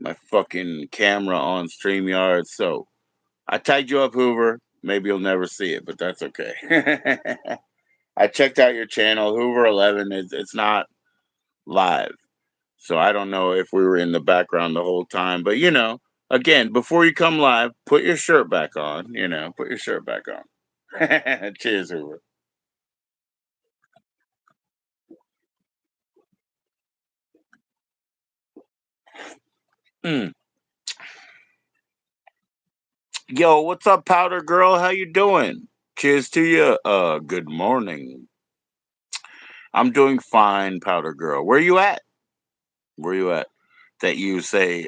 my fucking camera on StreamYard. So I tagged you up, Hoover. Maybe you'll never see it, but that's okay. I checked out your channel, Hoover 11. It's not live. So I don't know if we were in the background the whole time, but again, before you come live, put your shirt back on. Put your shirt back on. Cheers, Hoover. Mm. Yo, what's up, Powder Girl? How you doing? Cheers to you. Good morning. I'm doing fine, Powder Girl. Where you at? Where you at? That you say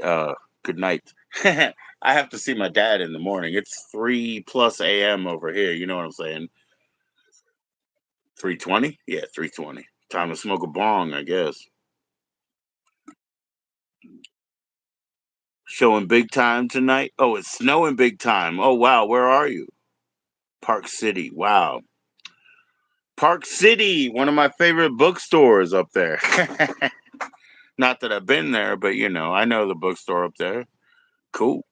good night. I have to see my dad in the morning. It's 3 plus a.m. over here. You know what I'm saying? 3:20? Yeah, 3:20. Time to smoke a bong, I guess. Showing big time tonight. Oh, it's snowing big time. Oh wow, where are you? Park City. Wow. Park City, one of my favorite bookstores up there. Not that I've been there, but I know the bookstore up there. Cool.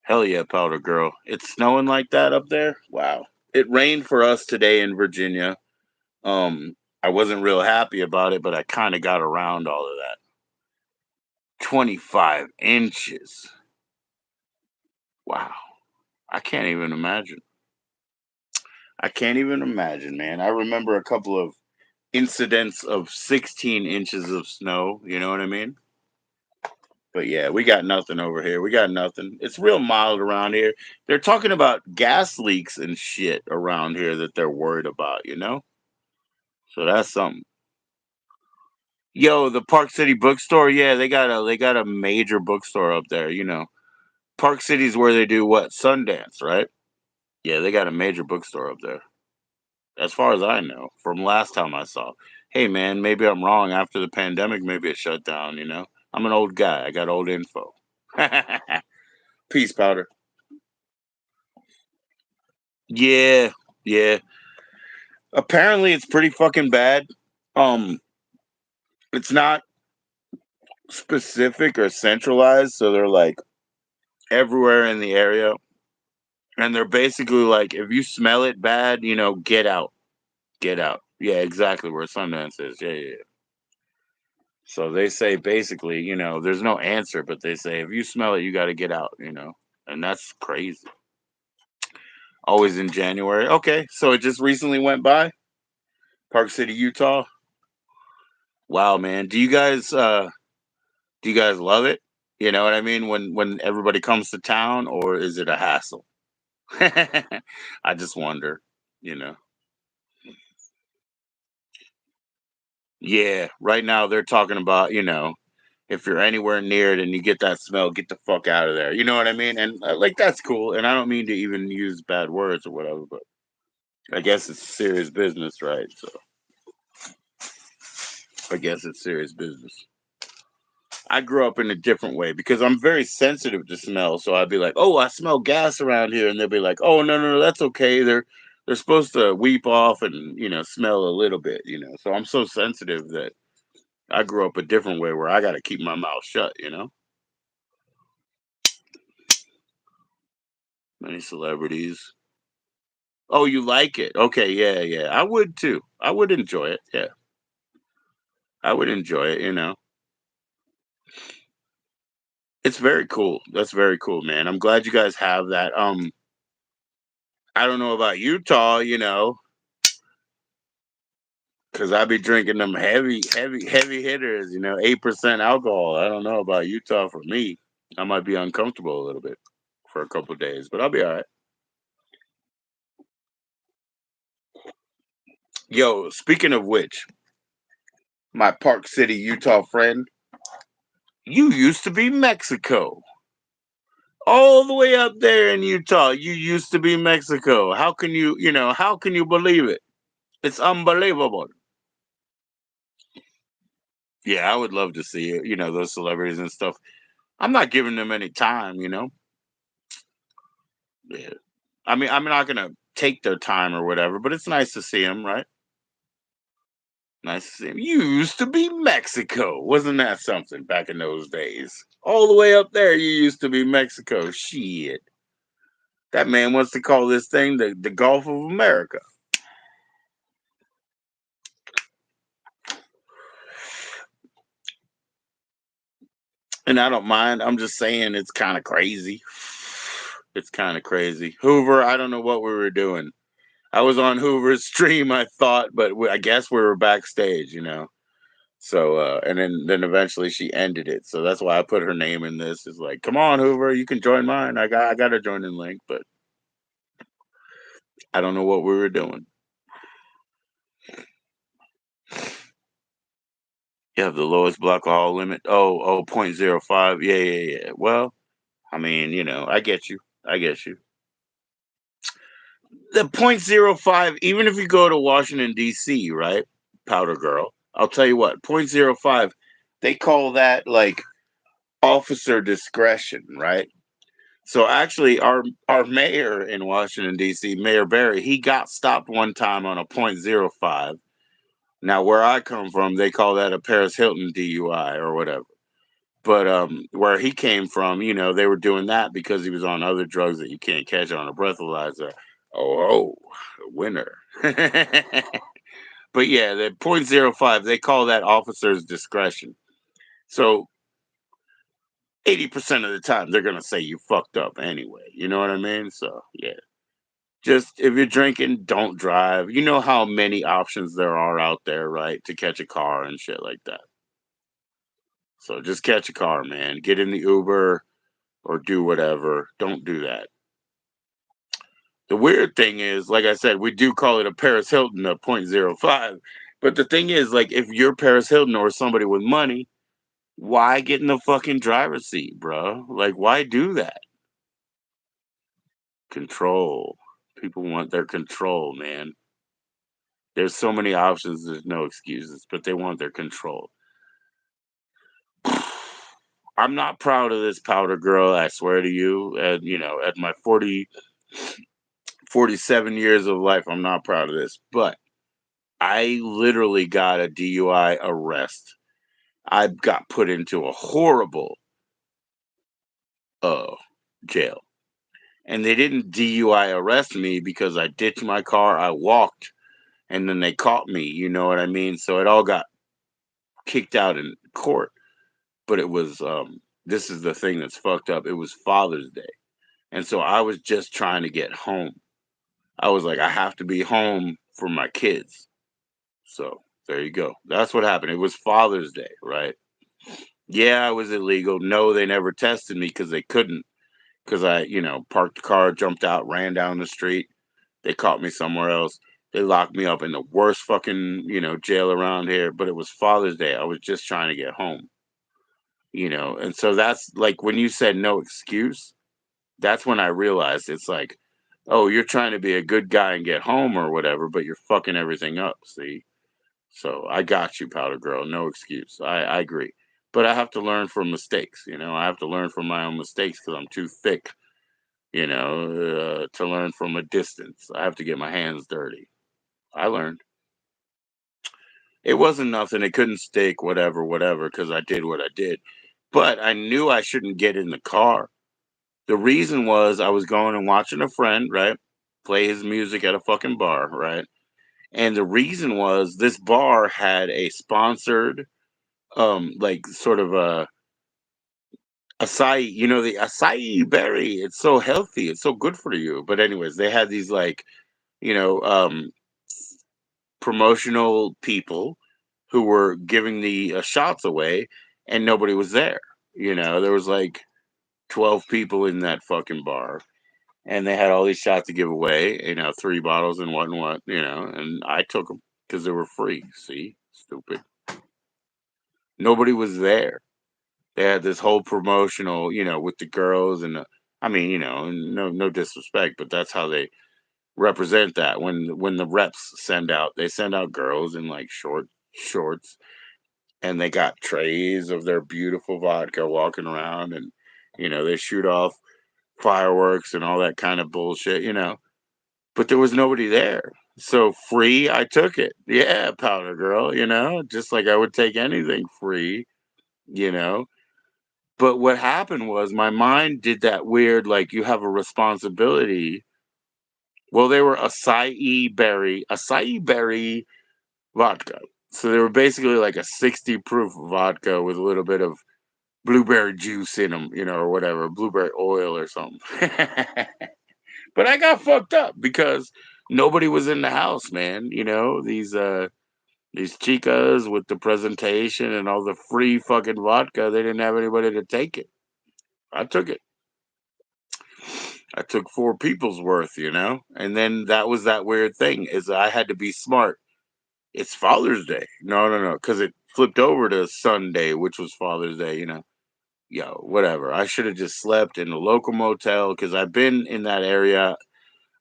Hell yeah, Powder Girl. It's snowing like that up there? Wow. It rained for us today in Virginia. I wasn't real happy about it, but I kind of got around all of that. 25 inches. Wow. I can't even imagine. I can't even imagine, man. I remember a couple of incidents of 16 inches of snow. You know what I mean? But yeah, we got nothing over here. We got nothing. It's real mild around here. They're talking about gas leaks and shit around here that they're worried about. So that's something. Yo, the Park City bookstore, yeah, they got a major bookstore up there. Park City's where they do what? Sundance, right? Yeah, they got a major bookstore up there. As far as I know, from last time I saw. Hey man, maybe I'm wrong. After the pandemic, maybe it shut down. I'm an old guy. I got old info. Peace, powder. Yeah, yeah. Apparently it's pretty fucking bad. Um, it's not specific or centralized, so they're like everywhere in the area. And they're basically like, if you smell it bad, get out. Get out. Yeah, exactly where Sundance is. Yeah, yeah, yeah. So they say basically, there's no answer, but they say if you smell it, you got to get out. And that's crazy. Always in January. Okay, so it just recently went by. Park City, Utah. Wow, man. Do you guys love it? You know what I mean? When everybody comes to town, or is it a hassle? I just wonder. You know. Yeah, right now they're talking about if you're anywhere near it and you get that smell, get the fuck out of there. You know what I mean? And like that's cool. And I don't mean to even use bad words or whatever, but I guess it's serious business, right? So I guess it's serious business. I grew up in a different way because I'm very sensitive to smell. So I'd be like, "Oh, I smell gas around here," and they'll be like, "Oh, no, no, no, that's okay. They're supposed to weep off and smell a little bit. So I'm so sensitive that I grew up a different way where I got to keep my mouth shut. Many celebrities. Oh, you like it? Okay, yeah, yeah. I would too. I would enjoy it. Yeah, I would enjoy it. It's very cool. That's very cool, man. I'm glad you guys have that. I don't know about Utah, because I be drinking them heavy, heavy, heavy hitters, 8% alcohol. I don't know about Utah for me. I might be uncomfortable a little bit for a couple of days, but I'll be all right. Yo, speaking of which, my Park City, Utah friend, you used to be Mexico. All the way up there in Utah, you used to be Mexico. How can you believe it? It's unbelievable. Yeah, I would love to see it, those celebrities and stuff. I'm not giving them any time. Yeah. I mean, I'm not gonna take their time or whatever, but it's nice to see them, right? Nice to see him. You used to be Mexico. Wasn't that something back in those days? All the way up there, you used to be Mexico. Shit. That man wants to call this thing the Gulf of America. And I don't mind. I'm just saying it's kind of crazy. It's kind of crazy. Hoover, I don't know what we were doing. I was on Hoover's stream, I thought, but I guess we were backstage. So and then eventually she ended it. So that's why I put her name in this. It's like, come on, Hoover, you can join mine. I got a joining link, but I don't know what we were doing. You have the lowest block alcohol limit. Oh, 0.05. Yeah. Well, I mean, I get you. I get you. The 0.05, even if you go to Washington, D.C., right? Powder Girl. I'll tell you what, 0.05, they call that like officer discretion, right? So actually, our mayor in Washington D.C., Mayor Barry, he got stopped one time on a 0.05. Now, where I come from, they call that a Paris Hilton DUI or whatever. But where he came from, they were doing that because he was on other drugs that you can't catch on a breathalyzer. Oh, winner. But yeah, the 0.05, they call that officer's discretion. So 80% of the time, they're going to say you fucked up anyway. You know what I mean? So yeah. Just if you're drinking, don't drive. You know how many options there are out there, right? To catch a car and shit like that. So just catch a car, man. Get in the Uber or do whatever. Don't do that. The weird thing is, like I said, we do call it a Paris Hilton, a 0.05. But the thing is, like, if you're Paris Hilton or somebody with money, why get in the fucking driver's seat, bro? Like, why do that? Control. People want their control, man. There's so many options, there's no excuses, but they want their control. I'm not proud of this powder girl, I swear to you. And, at my 47 years of life, I'm not proud of this. But I literally got a DUI arrest. I got put into a horrible uh jail. And they didn't DUI arrest me because I ditched my car, I walked, and then they caught me, you know what I mean? So it all got kicked out in court. But it was this is the thing that's fucked up. It was Father's Day. And so I was just trying to get home. I was like, I have to be home for my kids. So there you go. That's what happened. It was Father's Day, right? Yeah, I was illegal. No, they never tested me because they couldn't. Because I, parked the car, jumped out, ran down the street. They caught me somewhere else. They locked me up in the worst fucking, jail around here. But it was Father's Day. I was just trying to get home, And so that's like when you said no excuse, that's when I realized it's like, oh, you're trying to be a good guy and get home or whatever, but you're fucking everything up. See? So I got you, Powder Girl. No excuse. I agree. But I have to learn from mistakes. I have to learn from my own mistakes because I'm too thick, to learn from a distance. I have to get my hands dirty. I learned. It wasn't nothing. It couldn't stick, whatever, because I did what I did. But I knew I shouldn't get in the car. The reason was I was going and watching a friend, right? Play his music at a fucking bar, right? And the reason was this bar had a sponsored like sort of a acai, the acai berry. It's so healthy, it's so good for you. But anyways, they had these like, you know, um promotional people who were giving the shots away, and nobody was there. There was like 12 people in that fucking bar, and they had all these shots to give away, 3 bottles and what, and I took them because they were free. See, stupid. Nobody was there. They had this whole promotional, with the girls and I mean, no disrespect, but that's how they represent that. When the reps they send out girls in like short shorts, and they got trays of their beautiful vodka walking around, and they shoot off fireworks and all that kind of bullshit. But there was nobody there. So free, I took it. Yeah, powder girl, just like I would take anything free, you know. But what happened was my mind did that weird, like, you have a responsibility. Well, they were acai berry vodka. So they were basically like a 60 proof vodka with a little bit of blueberry juice in them, or whatever, blueberry oil or something. But I got fucked up because nobody was in the house, man. These chicas with the presentation and all the free fucking vodka, they didn't have anybody to take it. I took it. I took four people's worth. And then that was that weird thing is I had to be smart. It's Father's Day. No, no, no, because it flipped over to Sunday, which was Father's Day. Yo, whatever. I should have just slept in the local motel because I've been in that area.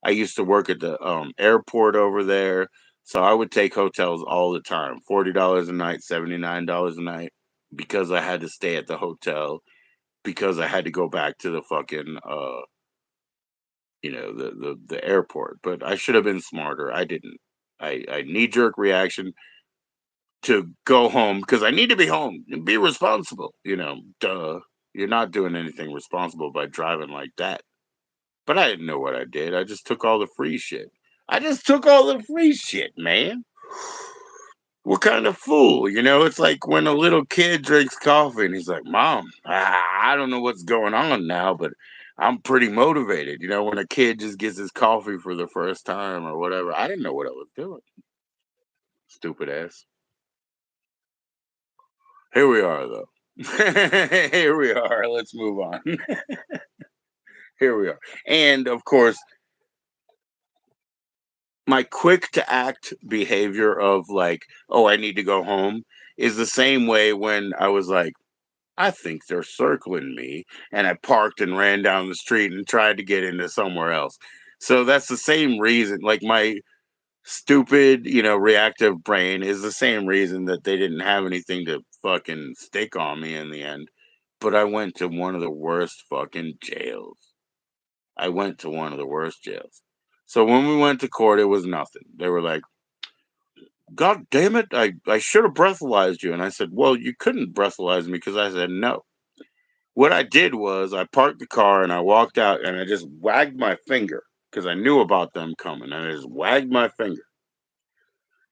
I used to work at the airport over there, so I would take hotels all the time. $40 a night, $79 a night, because I had to stay at the hotel because I had to go back to the fucking the airport. But I should have been smarter. I didn't. I knee jerk reaction to go home because I need to be home and be responsible. Duh. You're not doing anything responsible by driving like that. But I didn't know what I did. I just took all the free shit. I just took all the free shit, man. What kind of fool? It's like when a little kid drinks coffee and he's like, Mom, I don't know what's going on now, but I'm pretty motivated. When a kid just gets his coffee for the first time or whatever. I didn't know what I was doing. Stupid ass. Here we are, though. Here we are. Let's move on. Here we are. And of course, my quick to act behavior of like, oh, I need to go home is the same way when I was like, I think they're circling me. And I parked and ran down the street and tried to get into somewhere else. So that's the same reason. Like my stupid, reactive brain is the same reason that they didn't have anything to fucking stick on me in the end. But I went to one of the worst fucking jails. I went to one of the worst jails. So when we went to court, it was nothing. They were like, God damn it, I should have breathalyzed you. And I said, well, you couldn't breathalyze me because I said no. What I did was I parked the car and I walked out and I just wagged my finger because I knew about them coming. And I just wagged my finger.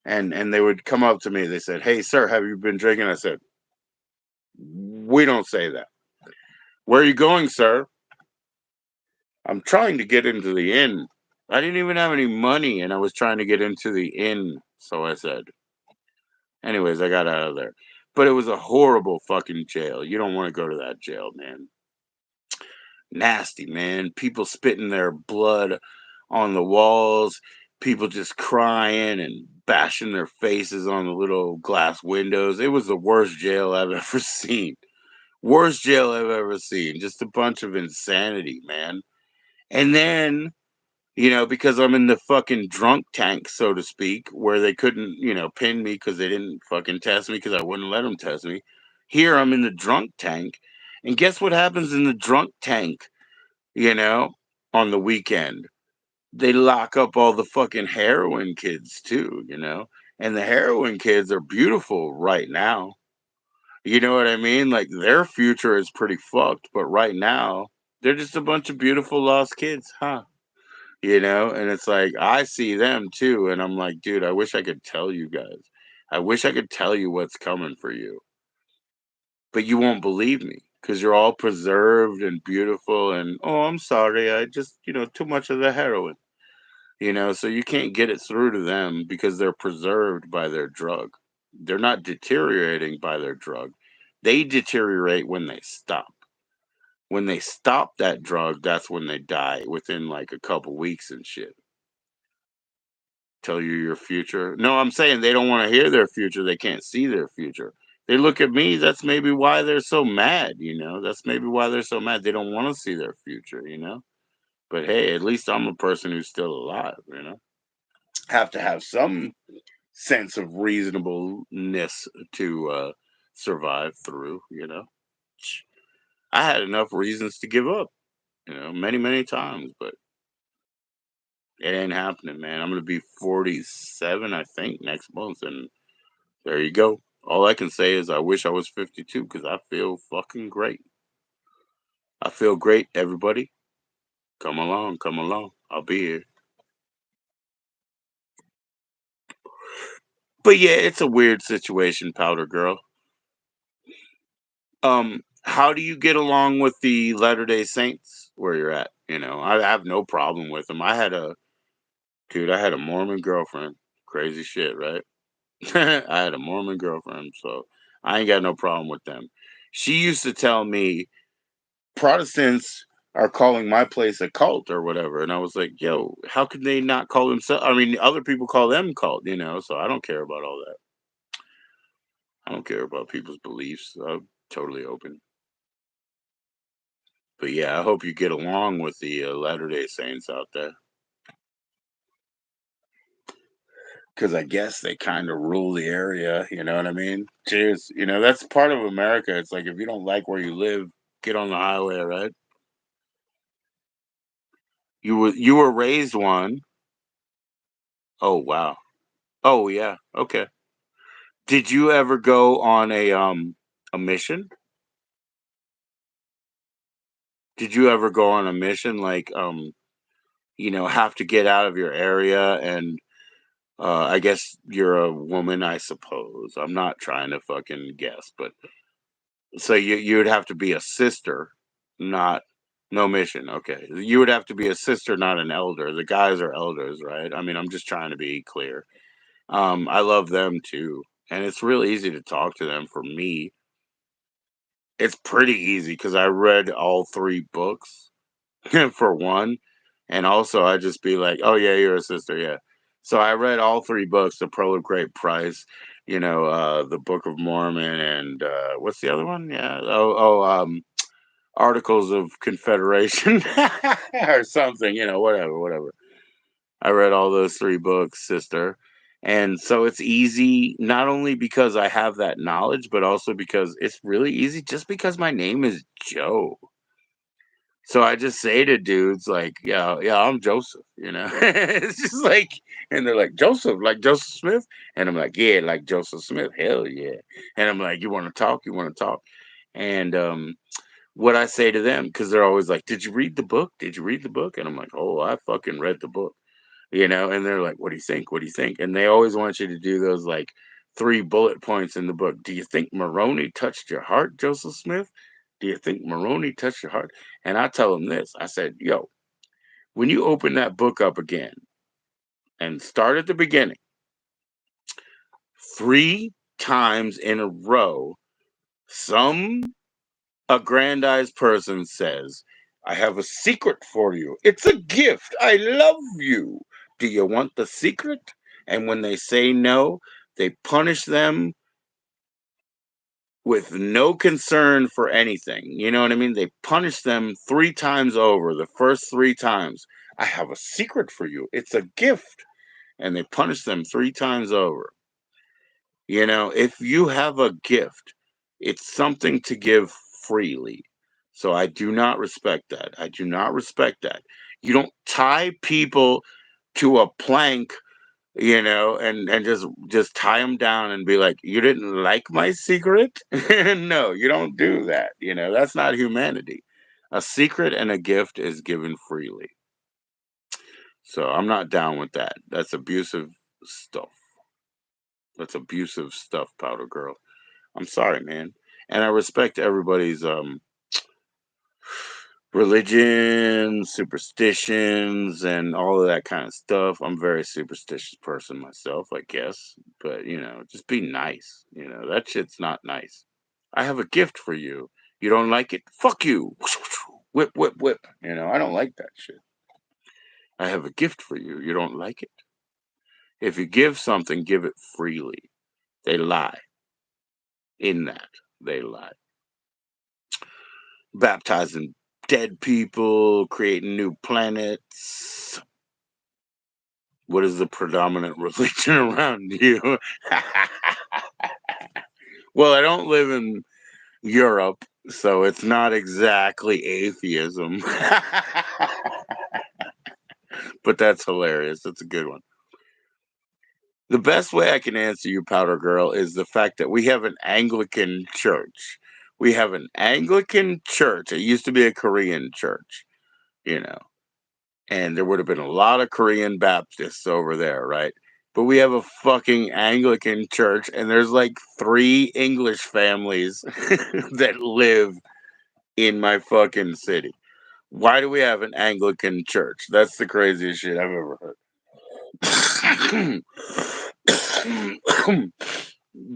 And they would come up to me. They said, hey, sir, have you been drinking? I said, we don't say that. Where are you going, sir? I'm trying to get into the inn. I didn't even have any money and I was trying to get into the inn. So I said, anyways, I got out of there. But it was a horrible fucking jail. You don't want to go to that jail, man. Nasty, man. People spitting their blood on the walls, people just crying and bashing their faces on the little glass windows. It was the worst jail I've ever seen. Worst jail I've ever seen. Just a bunch of insanity, man. And then, because I'm in the fucking drunk tank, so to speak, where they couldn't, pin me because they didn't fucking test me because I wouldn't let them test me. Here I'm in the drunk tank. And guess what happens in the drunk tank, you know, on the weekend? They lock up all the fucking heroin kids too. And the heroin kids are beautiful right now. You know what I mean? Like their future is pretty fucked, but right now they're just a bunch of beautiful lost kids, huh? And it's like I see them too, and I'm like, dude, I wish I could tell you guys. I wish I could tell you what's coming for you, but you won't believe me because you're all preserved and beautiful. And oh, I'm sorry, I just too much of the heroin. So you can't get it through to them because they're preserved by their drug. They're not deteriorating by their drug. They deteriorate when they stop. When they stop that drug, that's when they die within like a couple weeks and shit. Tell you your future. No, I'm saying they don't want to hear their future. They can't see their future. They look at me. That's maybe why they're so mad. That's maybe why they're so mad. They don't want to see their future. But hey, at least I'm a person who's still alive. Have to have some sense of reasonableness to survive through. I had enough reasons to give up, many, many times, but It ain't happening, man. I'm gonna be 47, I think, next month, and there you go. All I can say is I wish I was 52 because I feel fucking great. I feel great, everybody. Come along, come along. I'll be here. But yeah, it's a weird situation, Powder Girl. How do you get along with the Latter Day Saints where you're at? I have no problem with them. I had a Mormon girlfriend. Crazy shit, right? I had a Mormon girlfriend, so I ain't got no problem with them. She used to tell me Protestants are calling my place a cult or whatever, and I was like, "Yo, how could they not call themselves? I mean, other people call them cult. So I don't care about all that. I don't care about people's beliefs. I'm totally open. But yeah, I hope you get along with the Latter Day Saints out there, because I guess they kind of rule the area. You know what I mean? Cheers. That's part of America. It's like if you don't like where you live, get on the highway, right? You were raised one. Oh wow. Oh yeah. Okay. Did you ever go on a mission? Did you ever go on a mission like have to get out of your area and I guess you're a woman, I suppose. I'm not trying to fucking guess, but so you would have to be a sister, not no mission. Okay. You would have to be a sister, not an elder. The guys are elders, right? I mean, I'm just trying to be clear. I love them too. And it's really easy to talk to them for me. It's pretty easy because I read all three books for one. And also I just be like, "Oh yeah, you're a sister, yeah." So I read all three books, The Pearl of Great Price, the Book of Mormon, and what's the other one? Yeah. Articles of Confederation or something, whatever, whatever. I read all those three books, sister. And so it's easy, not only because I have that knowledge, but also because it's really easy just because my name is Joe. So I just say to dudes like, "Yeah, yeah, I'm Joseph." It's just like, and they're like, "Joseph, like Joseph Smith?" And I'm like, "Yeah, like Joseph Smith. Hell yeah." And I'm like, "You want to talk? You want to talk?" And what I say to them, because they're always like, "Did you read the book? Did you read the book?" And I'm like, "Oh, I fucking read the book." And they're like, "What do you think? What do you think?" And they always want you to do those like three bullet points in the book. Do you think Moroni touched your heart, Joseph Smith? Do you think Moroni touched your heart? And I tell them this. I said, "Yo, when you open that book up again and start at the beginning, three times in a row, some aggrandized person says, 'I have a secret for you. It's a gift. I love you. Do you want the secret?' And when they say no, they punish them with no concern for anything. You know what I mean? They punish them three times over. The first three times, 'I have a secret for you. It's a gift.' And they punish them three times over. If you have a gift, it's something to give freely. So I do not respect that. I do not respect that. You don't tie people to a plank, and just tie them down and be like, "You didn't like my secret?" No, you don't do that. That's not humanity. A secret and a gift is given freely. So I'm not down with that. That's abusive stuff. That's abusive stuff, Powder Girl. I'm sorry, man. And I respect everybody's religion, superstitions, and all of that kind of stuff. I'm a very superstitious person myself, I guess. But, just be nice. That shit's not nice. I have a gift for you. You don't like it? Fuck you. Whip, whip, whip. I don't like that shit. I have a gift for you. You don't like it? If you give something, give it freely. They lie. In that, they lie. Baptizing dead people, creating new planets. What is the predominant religion around you? Well, I don't live in Europe, so it's not exactly atheism. But that's hilarious. That's a good one. The best way I can answer you, Powder Girl, is the fact that we have an Anglican church. We have an Anglican church. It used to be a Korean church, you know, and there would have been a lot of Korean Baptists over there, right? But we have a fucking Anglican church, and there's like three English families that live in my fucking city. Why do we have an Anglican church? That's the craziest shit I've ever heard.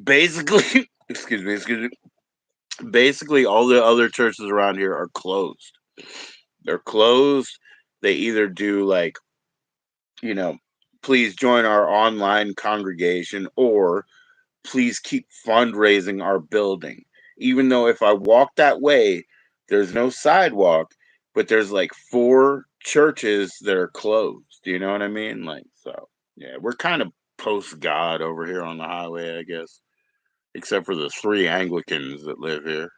Basically, excuse me. Basically, all the other churches around here are closed. They're closed. They either do like, you know, please join our online congregation, or please keep fundraising our building. Even though if I walk that way, there's no sidewalk, but there's like four churches that are closed. Do you know what I mean? Like, so yeah, we're kind of post God over here on the highway, I guess. Except for the three Anglicans that live here.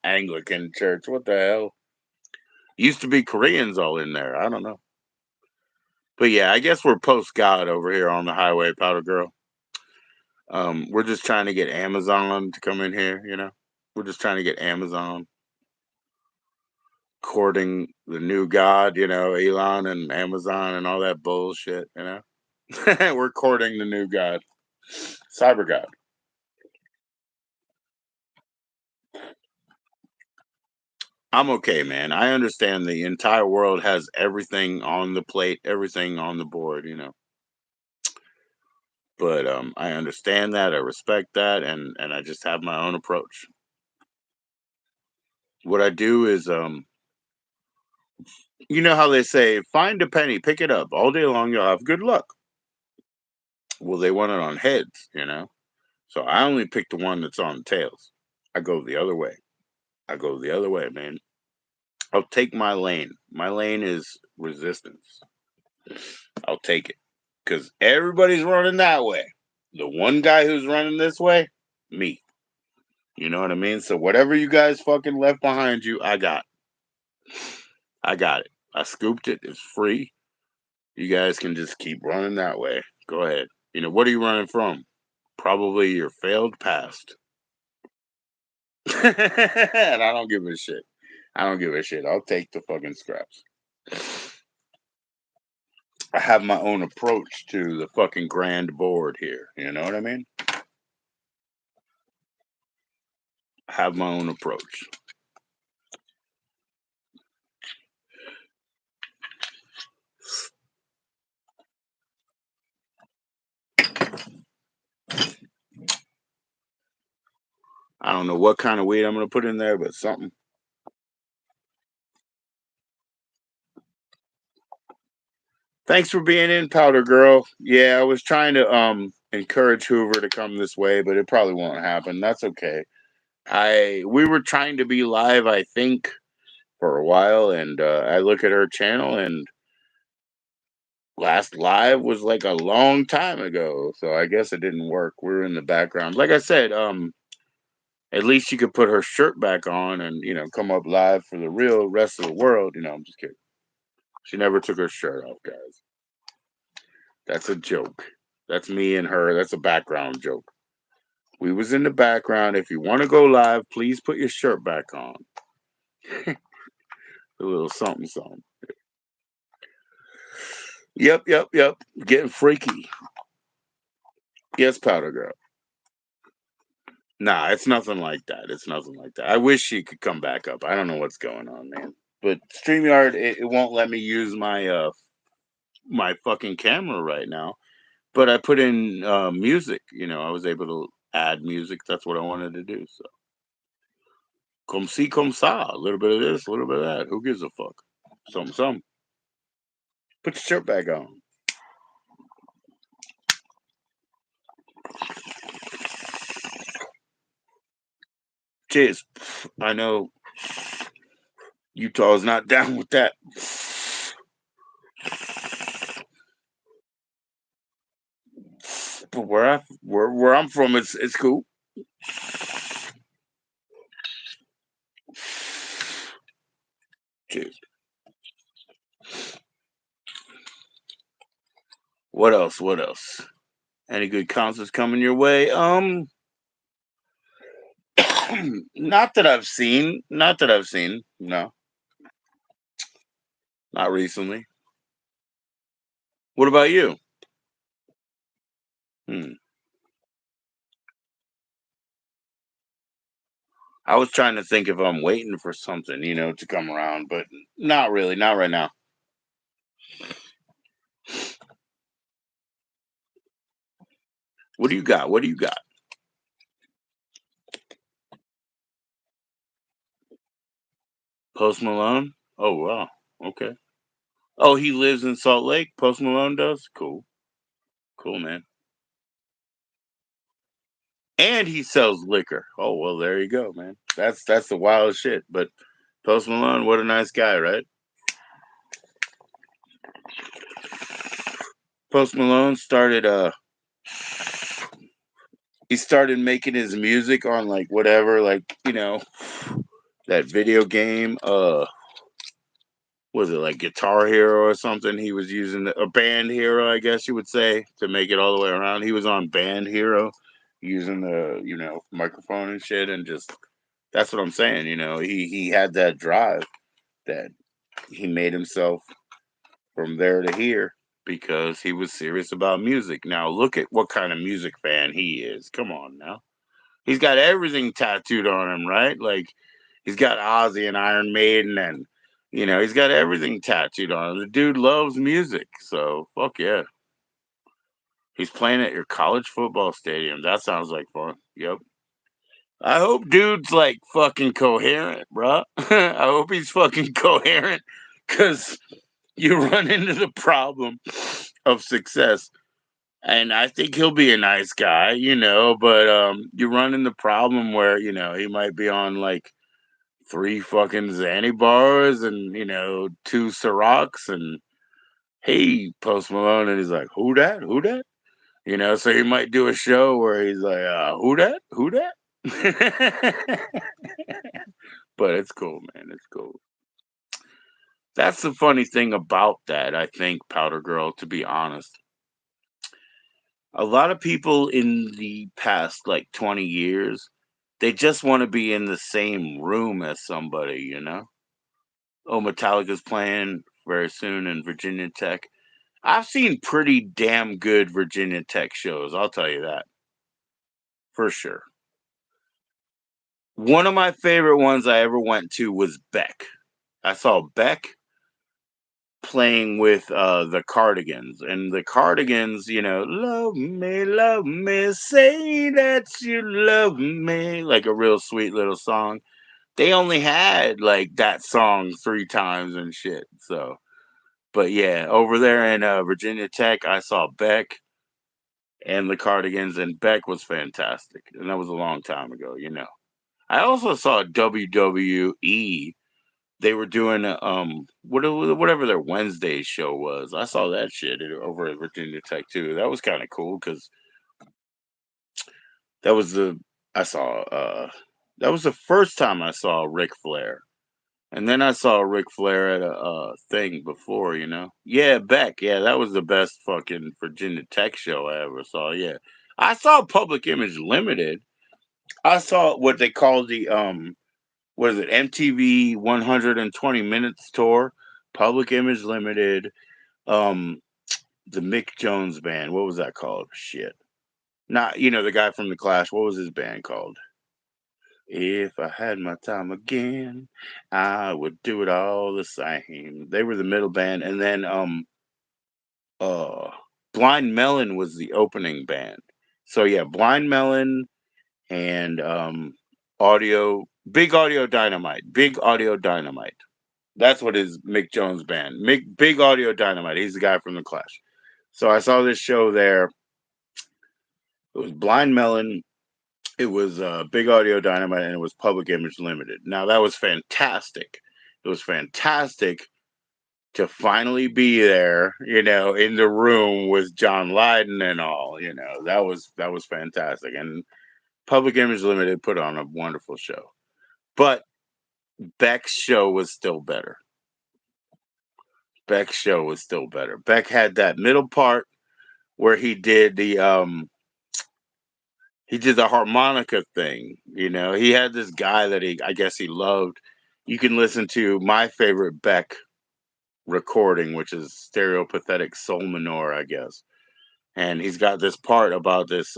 Anglican church, what the hell? Used to be Koreans all in there. I don't know. But yeah, I guess we're post God over here on the highway, Powder Girl. We're just trying to get Amazon to come in here, you know. We're just trying to get Amazon courting the new god, you know, Elon and Amazon and all that bullshit, you know. We're courting the new god, cyber god. I'm okay, man. I understand the entire world has everything on the plate, everything on the board, you know. But I understand that, I respect that, and I just have my own approach. What I do is you know how they say, find a penny, pick it up. All day long you'll have good luck. Well, they want it on heads, you know. So I only pick the one that's on tails. I go the other way. I go the other way, man. I'll take my lane. My lane is resistance. I'll take it. Because everybody's running that way. The one guy who's running this way, me. You know what I mean? So whatever you guys fucking left behind you, I got. I got it. I scooped it. It's free. You guys can just keep running that way. Go ahead. You know, what are you running from? Probably your failed past. And I don't give a shit. I don't give a shit. I'll take the fucking scraps. I have my own approach to the fucking grand board here. You know what I mean? I have my own approach. I don't know what kind of weed I'm gonna put in there, but something. Thanks for being in, Powder Girl. Yeah, I was trying to encourage Hoover to come this way, but it probably won't happen. That's okay. We were trying to be live, I think, for a while, and I look at her channel, and last live was like a long time ago, so I guess it didn't work. We're in the background. Like I said, at least she could put her shirt back on and come up live for the real rest of the world. I'm just kidding. She never took her shirt off, guys. That's a joke. That's me and her. That's a background joke. We was in the background. If you want to go live, please put your shirt back on. A little something, something. Yep, yep, yep. Getting freaky. Yes, Powder Girl. Nah, it's nothing like that. It's nothing like that. I wish she could come back up. I don't know what's going on, man. But StreamYard, it won't let me use my fucking camera right now. But I put in music. I was able to add music. That's what I wanted to do. So, comme si, comme ça. A little bit of this, a little bit of that. Who gives a fuck? Some. Put your shirt back on. Cheers. I know Utah's not down with that. But where I'm from, it's cool. Cheers. What else? What else? Any good concerts coming your way? Not that I've seen. Not that I've seen. No, not recently. What about you? Hmm. I was trying to think if I'm waiting for something, to come around, but not really. Not right now. What do you got? What do you got? Post Malone? Oh wow. Okay. Oh, he lives in Salt Lake. Post Malone does. Cool. Cool, man. And he sells liquor. Oh well, there you go, man. That's the wildest shit. But Post Malone, what a nice guy, right? Post Malone started he started making his music on like whatever, like, that video game, was it like Guitar Hero or something? He was using a Band Hero, I guess you would say, to make it all the way around. He was on Band Hero using the, microphone and shit, and just that's what I'm saying, he had that drive that he made himself from there to here because he was serious about music. Now look at what kind of music fan he is. Come on now. He's got everything tattooed on him, right? Like he's got Ozzy and Iron Maiden, and he's got everything tattooed on him. The dude loves music, so fuck yeah. He's playing at your college football stadium. That sounds like fun. Yep. I hope dude's like fucking coherent, bruh. I hope he's fucking coherent because you run into the problem of success. And I think he'll be a nice guy, but you run into the problem where, he might be on like three fucking Zanny bars and, two Cirocs and hey, Post Malone, and he's like, who that? Who that? So he might do a show where he's like, who that? Who that? But it's cool, man. It's cool. That's the funny thing about that, I think, Powder Girl, to be honest. A lot of people in the past, like 20 years, they just want to be in the same room as somebody, Oh, Metallica's playing very soon in Virginia Tech. I've seen pretty damn good Virginia Tech shows, I'll tell you that, for sure. One of my favorite ones I ever went to was Beck. I saw Beck playing with the Cardigans, and the Cardigans, love me, say that you love me, like a real sweet little song. They only had like that song three times and shit. So, but yeah, over there in Virginia Tech, I saw Beck and the Cardigans, and Beck was fantastic, and that was a long time ago. I also saw WWE. They were doing whatever their Wednesday show was. I saw that shit over at Virginia Tech too. That was kind of cool because that was the I saw that was the first time I saw Ric Flair. And then I saw Ric Flair at a thing before. Yeah, Beck. Yeah, that was the best fucking Virginia Tech show I ever saw. Yeah, I saw Public Image Limited. I saw what they called the what is it, MTV 120 Minutes tour, Public Image Limited, um, the Mick Jones band. What was that called? Shit, not the guy from the Clash. What was his band called? If I had my time again, I would do it all the same. They were the middle band, and then uh, Blind Melon was the opening band. So yeah, Blind Melon and Big Audio Dynamite, Big Audio Dynamite. That's what is Mick Jones' band. Big Audio Dynamite. He's the guy from the Clash. So I saw this show there. It was Blind Melon. It was Big Audio Dynamite, and it was Public Image Limited. Now that was fantastic. It was fantastic to finally be there, in the room with John Lydon and all. That was fantastic. And Public Image Limited put on a wonderful show. But Beck's show was still better. Beck's show was still better. Beck had that middle part. where he did the harmonica thing. He had this guy that I guess he loved. You can listen to my favorite Beck recording, which is Stereopathetic Sol Minor, I guess. And he's got this part about this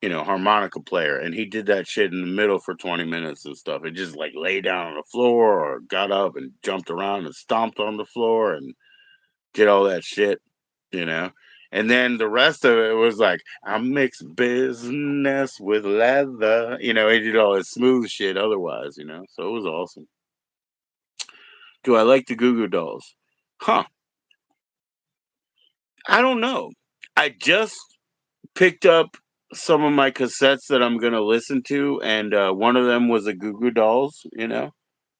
harmonica player, and he did that shit in the middle for 20 minutes and stuff. It just like lay down on the floor or got up and jumped around and stomped on the floor and did all that shit, you know. And then the rest of it was like, I mix business with leather. He did all his smooth shit otherwise. So it was awesome. Do I like the Goo Goo Dolls? Huh. I don't know. I just picked up some of my cassettes that I'm gonna listen to, and one of them was a Goo Goo Dolls.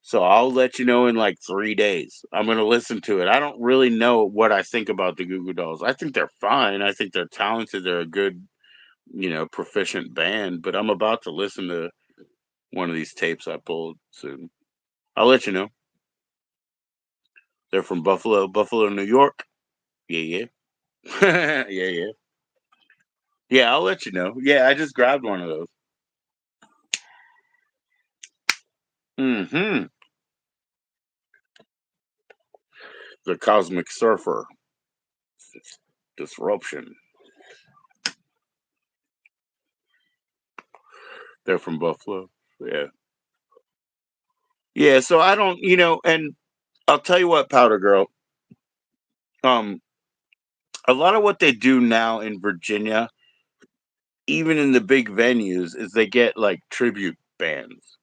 So I'll let you know in like 3 days. I'm gonna listen to it. I don't really know what I think about the Goo Goo Dolls. I think they're fine. I think they're talented. They're a good, proficient band. But I'm about to listen to one of these tapes I pulled soon. I'll let you know. They're from Buffalo, New York. Yeah, yeah, yeah, yeah. Yeah, I'll let you know. Yeah, I just grabbed one of those. Hmm. The Cosmic Surfer. Disruption. They're from Buffalo. Yeah. Yeah, so I don't, and I'll tell you what, Powder Girl, um, a lot of what they do now in Virginia, even in the big venues, is they get like tribute bands.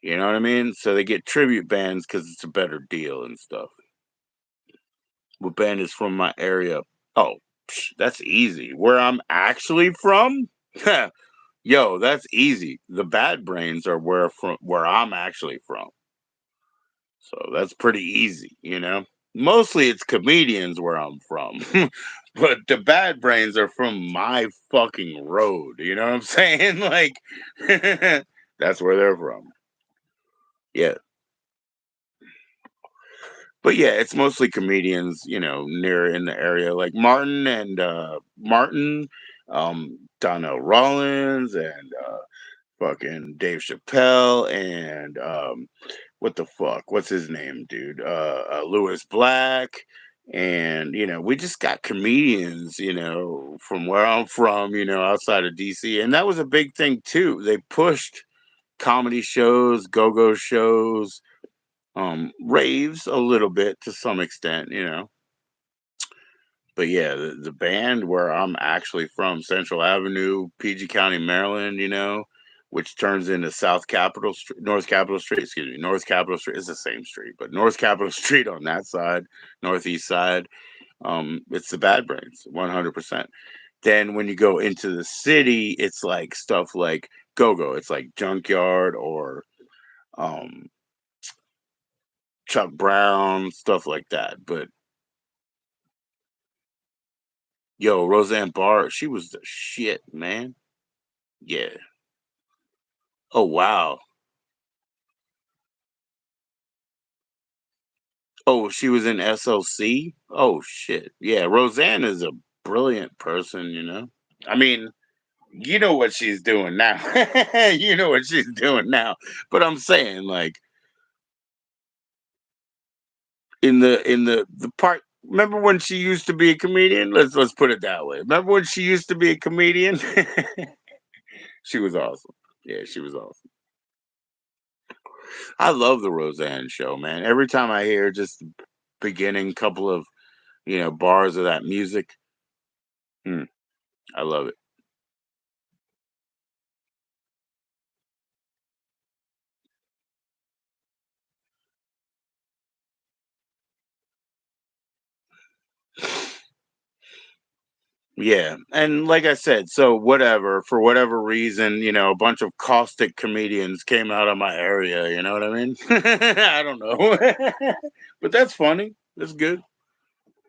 You know what I mean? So they get tribute bands because it's a better deal and stuff. What band is from my area? Oh, that's easy. Where I'm actually from? Yo, that's easy. The Bad Brains are where I'm actually from. So that's pretty easy. Mostly it's comedians where I'm from. But the Bad Brains are from my fucking road. You know what I'm saying? Like that's where they're from. Yeah. But yeah, it's mostly comedians, near in the area, like Martin, Donnell Rollins, and fucking Dave Chappelle, and what the fuck? What's his name, dude? Lewis Black. And we just got comedians, from where I'm from, outside of DC. And that was a big thing too. They pushed comedy shows, go-go shows, raves a little bit to some extent. But yeah, the band where I'm actually from, Central Avenue, PG County, Maryland, which turns into North Capitol Street, excuse me, North Capitol Street is the same street, but North Capitol Street on that side, northeast side, it's the Bad Brains, 100%. Then when you go into the city, it's like stuff like Go-Go, it's like Junkyard or um, Chuck Brown, stuff like that. But yo, Roseanne Barr, she was the shit, man. Yeah. Oh wow. Oh, she was in SOC? Oh shit. Yeah, Roseanne is a brilliant person. I mean, you know what she's doing now. You know what she's doing now. But I'm saying like in the part, remember when she used to be a comedian? Let's put it that way. Remember when she used to be a comedian? She was awesome. Yeah, she was awesome. I love the Roseanne show, man. Every time I hear just the beginning couple of, bars of that music, mm, I love it. Yeah, and like I said, so whatever, for whatever reason, a bunch of caustic comedians came out of my area, you know what I mean? I don't know. But that's funny. That's good.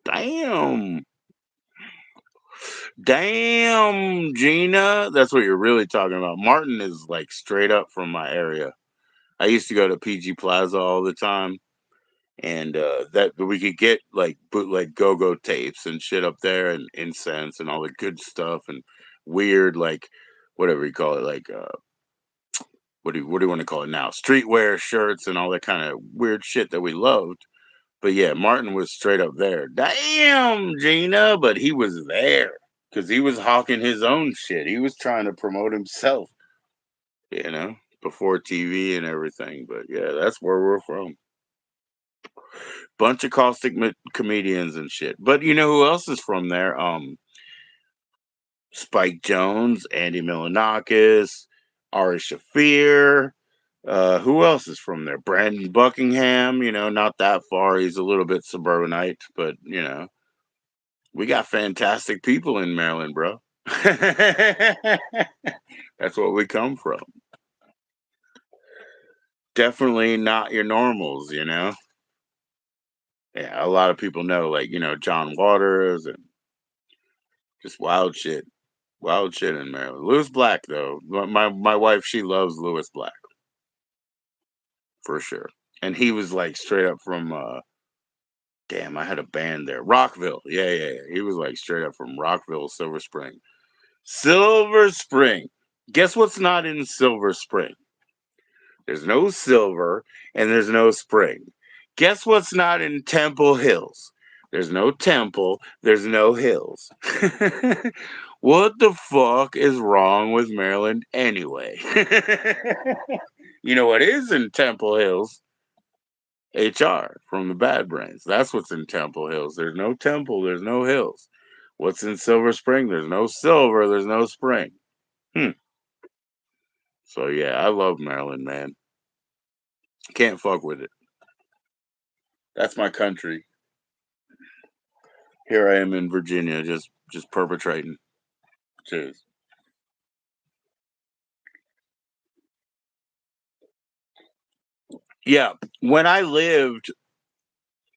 Damn. Damn, Gina. That's what you're really talking about. Martin is like straight up from my area. I used to go to PG Plaza all the time. and that we could get like bootleg go-go tapes and shit up there, and incense and all the good stuff, and weird, like, whatever you call it, like, what do you want to call it now, streetwear shirts and all that kind of weird shit that we loved. But yeah, Martin was straight up there. Damn, Gina, but he was there because he was hawking his own shit. He was trying to promote himself, you know, before TV and everything. But yeah, that's where we're from. Bunch of caustic comedians and shit. But you know who else is from there? Spike Jones, Andy Milonakis, Ari Shafir. Who else is from there? Brandon Buckingham. You know, not that far. He's a little bit suburbanite, but you know, we got fantastic people in Maryland, bro. That's what we come from. Definitely not your normals, you know. Yeah, a lot of people know, like, you know, John Waters and just wild shit in Maryland. Lewis Black, though, my wife, she loves Lewis Black for sure, and he was like straight up from damn, I had a band there, Rockville. Yeah, yeah, yeah. He was like straight up from Rockville, Silver Spring. Silver Spring. Guess what's not in Silver Spring? There's no silver and there's no spring. Guess what's not in Temple Hills? There's no temple, there's no hills. What the fuck is wrong with Maryland anyway? You know what is in Temple Hills? HR from the Bad Brains. That's what's in Temple Hills. There's no temple, there's no hills. What's in Silver Spring? There's no silver, there's no spring. Hmm. So yeah, I love Maryland, man. Can't fuck with it. That's my country. Here I am in Virginia, just perpetrating. Cheers. Yeah, when I lived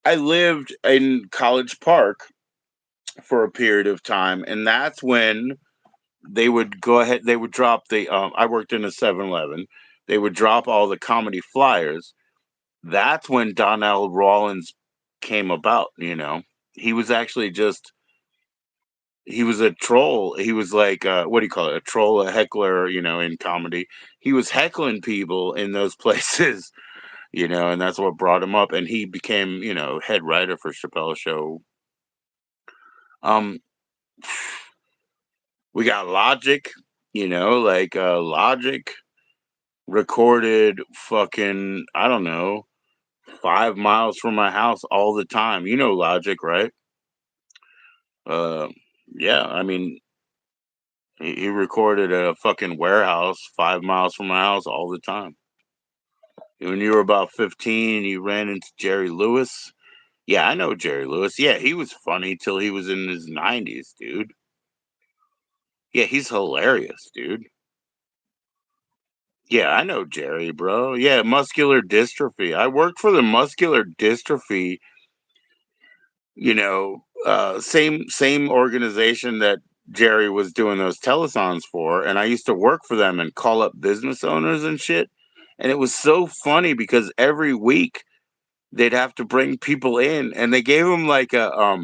in College Park for a period of time, and that's when they would go ahead. They would drop the. I worked in a 7-Eleven. They would drop all the comedy flyers. That's when Donnell Rawlins came about. You know, he was actually just he was a troll. He was like, what do you call it? A troll, a heckler, you know, in comedy. He was heckling people in those places, you know, and that's what brought him up. And he became, you know, head writer for Chappelle's Show. Um, we got Logic, you know, like Logic recorded fucking, I don't know, 5 miles from my house all the time. You know Logic, right? Uh, yeah, I mean, he recorded at a fucking warehouse 5 miles from my house all the time. When you were about 15, you ran into Jerry Lewis. Yeah, I know Jerry Lewis. Yeah, he was funny till he was in his 90s, dude. Yeah, he's hilarious, dude. Yeah, I know Jerry, bro. Yeah, muscular dystrophy. I worked for the muscular dystrophy, you know, same organization that Jerry was doing those telethons for, and I used to work for them and call up business owners and shit. And it was so funny because every week they'd have to bring people in, and they gave him like a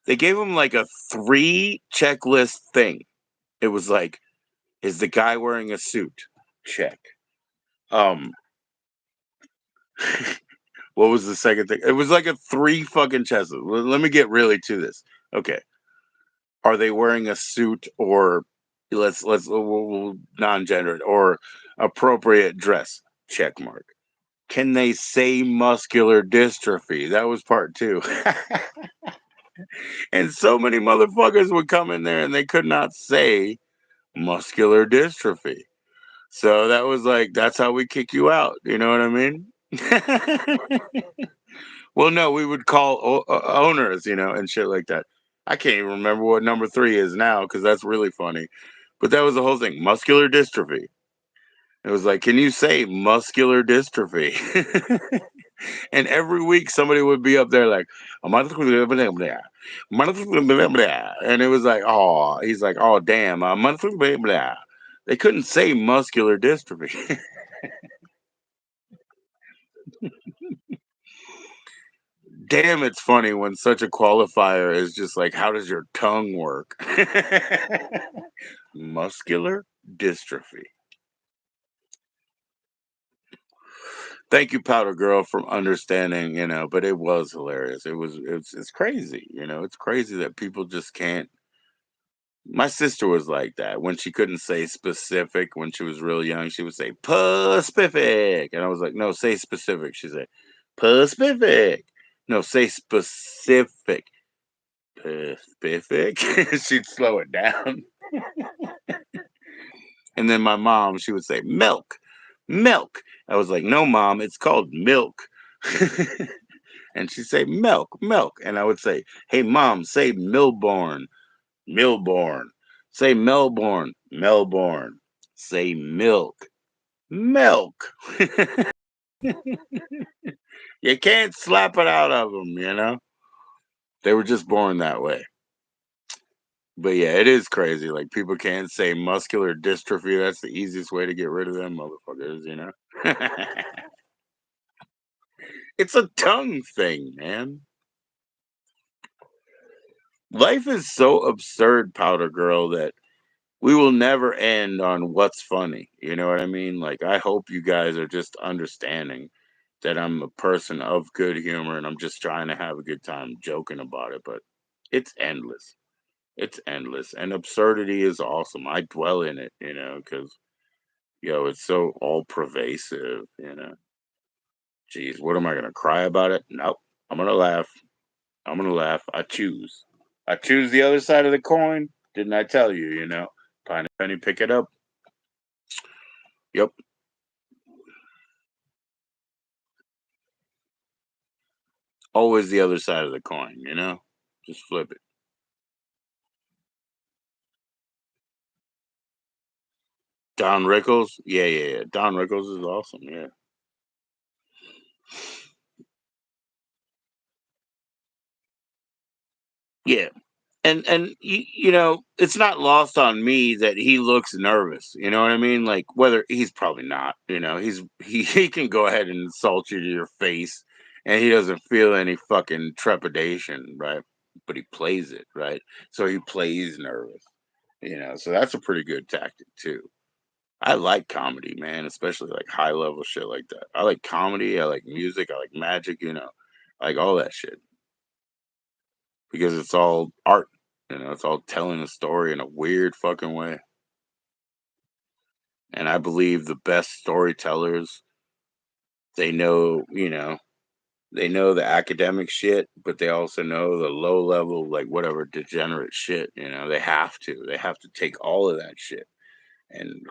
3 checklist thing. It was like, is the guy wearing a suit? Check. Um, what was the second thing? It was like a 3 fucking checklist. Let me get really to this. Okay, are they wearing a suit, or we'll non-gendered or appropriate dress? Check mark. Can they say muscular dystrophy? That was part 2. And so many motherfuckers would come in there and they could not say muscular dystrophy. So that was like, that's how we kick you out. You know what I mean? Well, no, we would call owners, you know, and shit like that. I can't even remember what number 3 is now because that's really funny. But that was the whole thing, muscular dystrophy. It was like, can you say muscular dystrophy? And every week somebody would be up there like, and it was like, oh, he's like, oh, damn, they couldn't say muscular dystrophy. Damn, it's funny when such a qualifier is just like, how does your tongue work? Muscular dystrophy. Thank you, Powder Girl, for understanding, but it was hilarious. It's crazy, it's crazy that people just can't. My sister was like that when she couldn't say specific when she was real young. She would say Pacific, and I was like, no, say specific. She said Pacific. No, say specific. Pacific. She'd slow it down, and then my mom, she would say milk, milk. I was like, no, mom, it's called milk. And she'd say milk, milk, and I would say, hey, mom, say Milborn. Milborn. Say Melbourne. Melbourne. Say milk. Milk. You can't slap it out of them. They were just born that way. But yeah, it is crazy. Like people can't say muscular dystrophy. That's the easiest way to get rid of them motherfuckers. It's a tongue thing, man. Life is so absurd, Powder Girl, that we will never end on what's funny. You know what I mean? Like, I hope you guys are just understanding that I'm a person of good humor and I'm just trying to have a good time joking about it. But it's endless. It's endless. And absurdity is awesome. I dwell in it, because, it's so all pervasive. Jeez, what am I going to cry about it? Nope. I'm going to laugh. I'm going to laugh. I choose. I choose the other side of the coin. Didn't I tell you? Find a penny, pick it up. Yep. Always the other side of the coin. Just flip it. Don Rickles? Yeah, yeah, yeah. Don Rickles is awesome, yeah. Yeah. And it's not lost on me that he looks nervous. You know what I mean? Like whether he's probably not, he can go ahead and insult you to your face and he doesn't feel any fucking trepidation, right? But he plays it, right? So he plays nervous. So that's a pretty good tactic too. I like comedy, man, especially like high level shit like that. I like comedy, I like music, I like magic, I like all that shit because it's all art. It's all telling a story in a weird fucking way. And I believe the best storytellers, they know the academic shit, but they also know the low level, like whatever degenerate shit. They have to. They have to take all of that shit and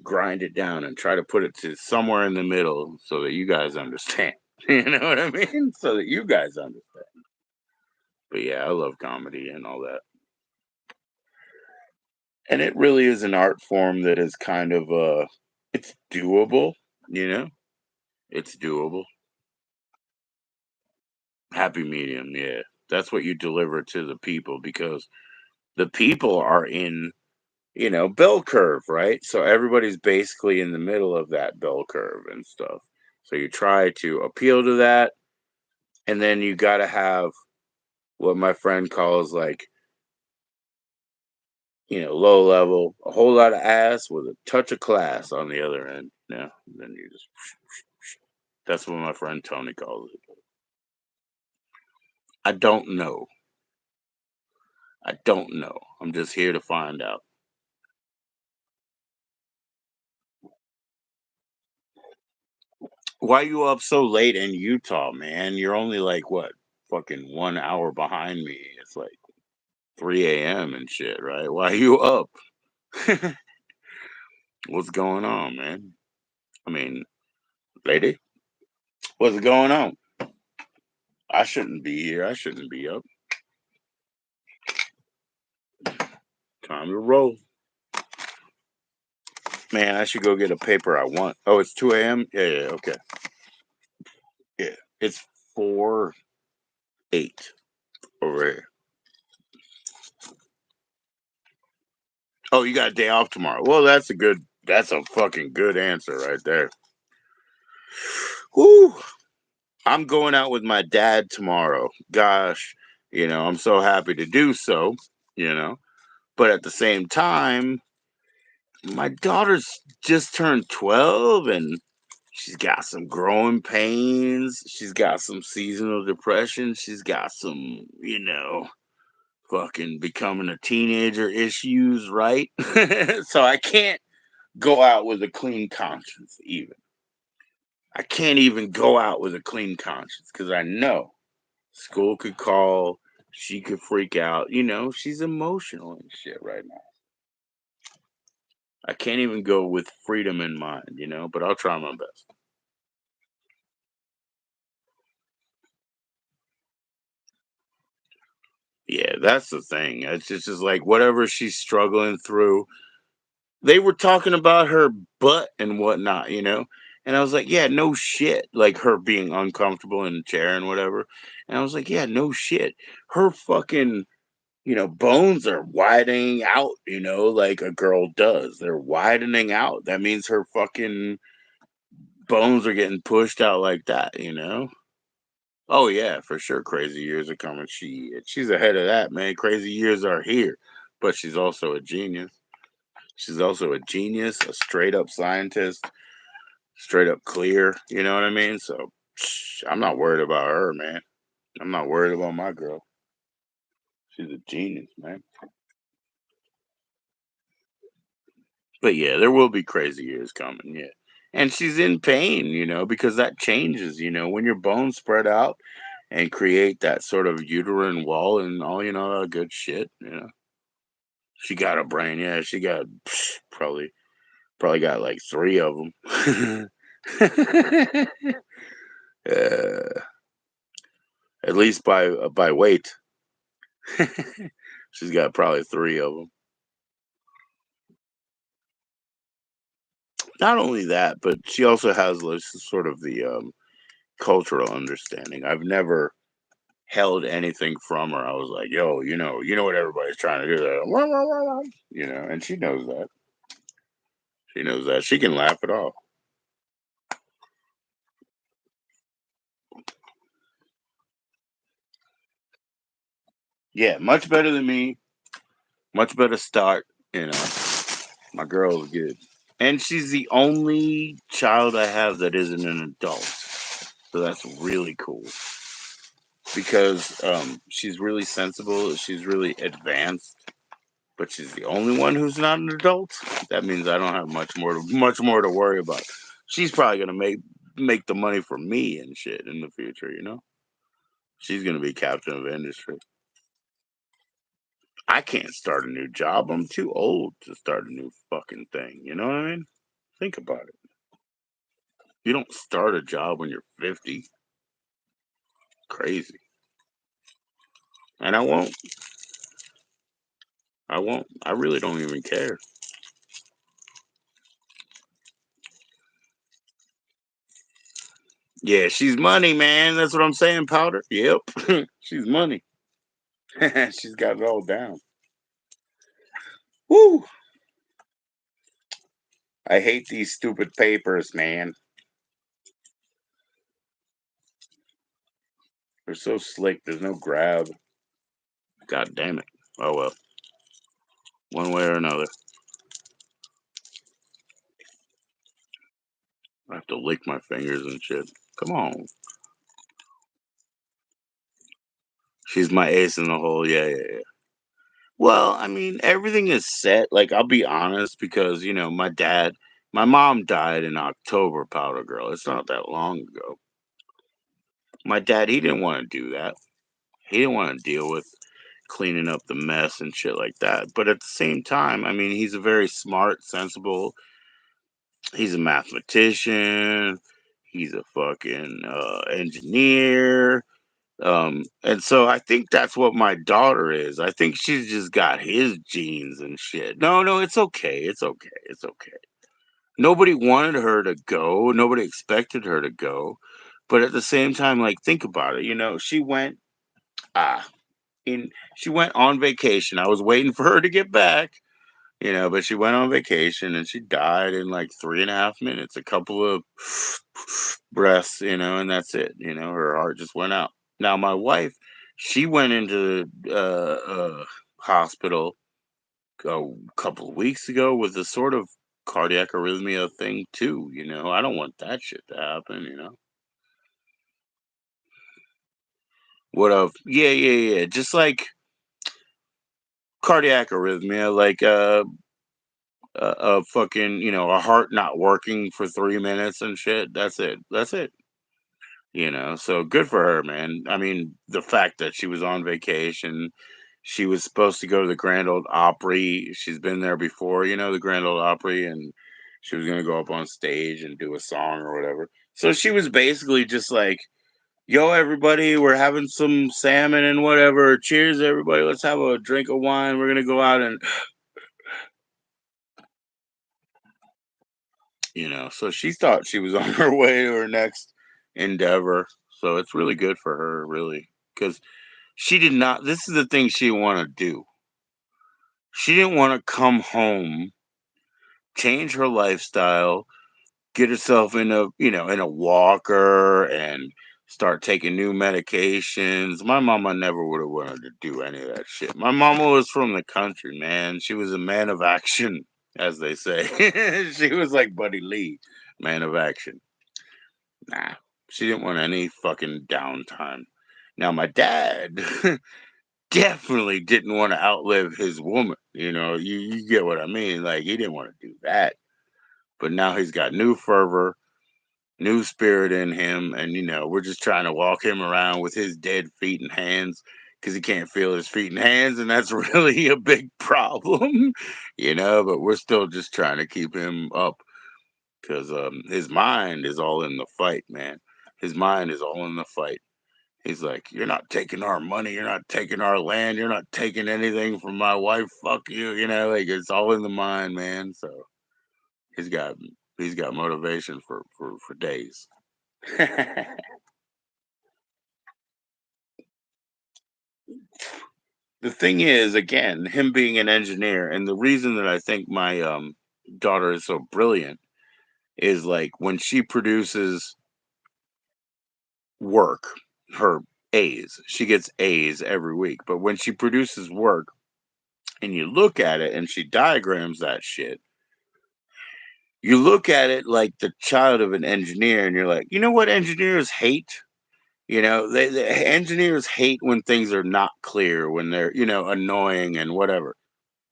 grind it down and try to put it to somewhere in the middle so that you guys understand. You know what I mean? So that you guys understand. But yeah, I love comedy and all that. And it really is an art form that is kind of it's doable, you know? It's doable. Happy medium, yeah. That's what you deliver to the people because the people are in bell curve, right? So everybody's basically in the middle of that bell curve and stuff. So you try to appeal to that, and then you got to have what my friend calls like, low level, a whole lot of ass with a touch of class on the other end. Yeah, then you just that's what my friend Tony calls it. I don't know. I don't know. I'm just here to find out. Why you up so late in Utah, man? You're only like what, fucking 1 hour behind me. It's like 3 a.m. and shit, right? Why you up? What's going on, man? I mean, lady, what's going on? I shouldn't be here. I shouldn't be up. Time to roll. Man, I should go get a paper I want. Oh, it's 2 a.m.? Yeah, yeah, okay. Yeah. It's 4-8 over here. Oh, you got a day off tomorrow. Well, that's a fucking good answer right there. Whoo. I'm going out with my dad tomorrow. Gosh, I'm so happy to do so, you know. But at the same time, my daughter's just turned 12 and she's got some growing pains. She's got some seasonal depression. She's got some, fucking becoming a teenager issues, right? So I can't go out with a clean conscience, even. I can't even go out with a clean conscience because I know school could call, she could freak out. She's emotional and shit right now. I can't even go with freedom in mind, but I'll try my best. Yeah, that's the thing. It's just like whatever she's struggling through. They were talking about her butt and whatnot, And I was like, yeah, no shit. Like her being uncomfortable in the chair and whatever. And I was like, yeah, no shit. Her fucking, bones are widening out, like a girl does. They're widening out. That means her fucking bones are getting pushed out like that. Oh yeah, for sure. Crazy years are coming. She's ahead of that, man. Crazy years are here, but she's also a genius. She's also a genius, a straight up scientist, straight up clear. You know what I mean? So I'm not worried about her, man. I'm not worried about my girl. She's a genius, man. But yeah, there will be crazy years coming. Yeah. And she's in pain, because that changes, when your bones spread out and create that sort of uterine wall and all, that good shit. She got a brain, yeah. She got probably got like three of them. uh, at least by weight. She's got probably three of them. Not only that, but she also has this sort of the cultural understanding. I've never held anything from her. I was like, yo, you know what everybody's trying to do there. And she knows that. She knows that. She can laugh it off. Yeah, much better than me. Much better start. You know, my girl is good. And she's the only child I have that isn't an adult. So that's really cool because she's really sensible. She's really advanced, but she's the only one who's not an adult. That means I don't have much more to worry about. She's probably gonna make the money for me and shit in the future. She's gonna be captain of industry. I can't start a new job. I'm too old to start a new fucking thing. You know what I mean? Think about it. You don't start a job when you're 50. Crazy. And I won't. I won't. I really don't even care. Yeah, she's money, man. That's what I'm saying, Powder. Yep. She's money. She's got it all down. Woo! I hate these stupid papers, man. They're so slick. There's no grab. God damn it. Oh well. One way or another. I have to lick my fingers and shit. Come on. She's my ace in the hole. Yeah, yeah, yeah. Well, I mean, everything is set. Like, I'll be honest because, my mom died in October, Powder Girl. It's not that long ago. My dad, he didn't want to do that. He didn't want to deal with cleaning up the mess and shit like that. But at the same time, I mean, he's a very smart, sensible, he's a mathematician, he's a fucking engineer. And so I think that's what my daughter is. I think she's just got his genes and shit. No, no, it's okay. It's okay. It's okay. Nobody wanted her to go. Nobody expected her to go. But at the same time, like, think about it. She went ah in she went on vacation. I was waiting for her to get back, but she went on vacation and she died in like 3.5 minutes. A couple of breaths, and that's it. Her heart just went out. Now my wife, she went into hospital a couple of weeks ago with a sort of cardiac arrhythmia thing too. I don't want that shit to happen. What of? Yeah, yeah, yeah. Just like cardiac arrhythmia, like a fucking, a heart not working for 3 minutes and shit. That's it. That's it. So good for her, man. I mean, the fact that she was on vacation, she was supposed to go to the Grand Old Opry. She's been there before, the Grand Old Opry, and she was gonna go up on stage and do a song or whatever. So she was basically just like, "Yo, everybody, we're having some salmon and whatever. Cheers, everybody. Let's have a drink of wine. We're gonna go out and," So she thought she was on her way to her next endeavor. So it's really good for her, really, because she did not. This is the thing she didn't want to do. She didn't want to come home, change her lifestyle, get herself in a walker and start taking new medications. My mama never would have wanted to do any of that shit. My mama was from the country, man. She was a man of action, as they say. She was like Buddy Lee, man of action. Nah, she didn't want any fucking downtime. Now, my dad definitely didn't want to outlive his woman. You get what I mean. Like, he didn't want to do that. But now he's got new fervor, new spirit in him, and we're just trying to walk him around with his dead feet and hands because he can't feel his feet and hands, and that's really a big problem. But we're still just trying to keep him up because his mind is all in the fight, man. His mind is all in the fight. He's like, "You're not taking our money. You're not taking our land. You're not taking anything from my wife. Fuck you." Like, it's all in the mind, man. So he's got he's got motivation for days. The thing is, again, him being an engineer, and the reason that I think my daughter is so brilliant is like when she produces work, her A's, she gets A's every week. But when she produces work and you look at it and she diagrams that shit, you look at it like the child of an engineer, and you're like, you know what engineers hate? Engineers hate when things are not clear, when they're, annoying and whatever.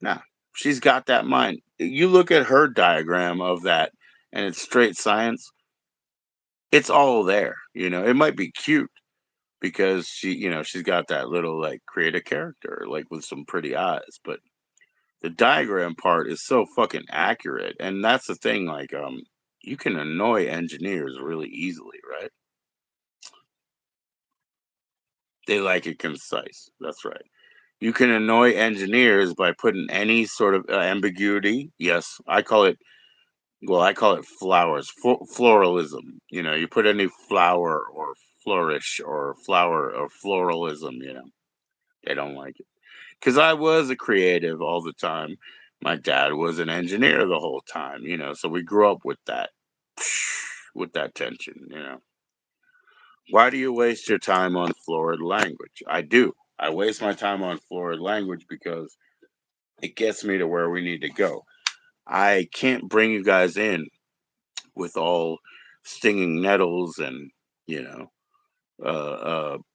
Nah, she's got that mind. You look at her diagram of that, and it's straight science. It's all there. It might be cute because she's got that little like creative character, like with some pretty eyes, but the diagram part is so fucking accurate, and that's the thing. Like, you can annoy engineers really easily, right? They like it concise. That's right. You can annoy engineers by putting any sort of ambiguity. Yes, I call it. Well, I call it flowers, floralism. You put any flower or flourish or flower or floralism. They don't like it because I was a creative all the time. My dad was an engineer the whole time. So we grew up with that, with that tension. Why do you waste your time on florid language? I do. I waste my time on florid language because it gets me to where we need to go. I can't bring you guys in with all stinging nettles and you know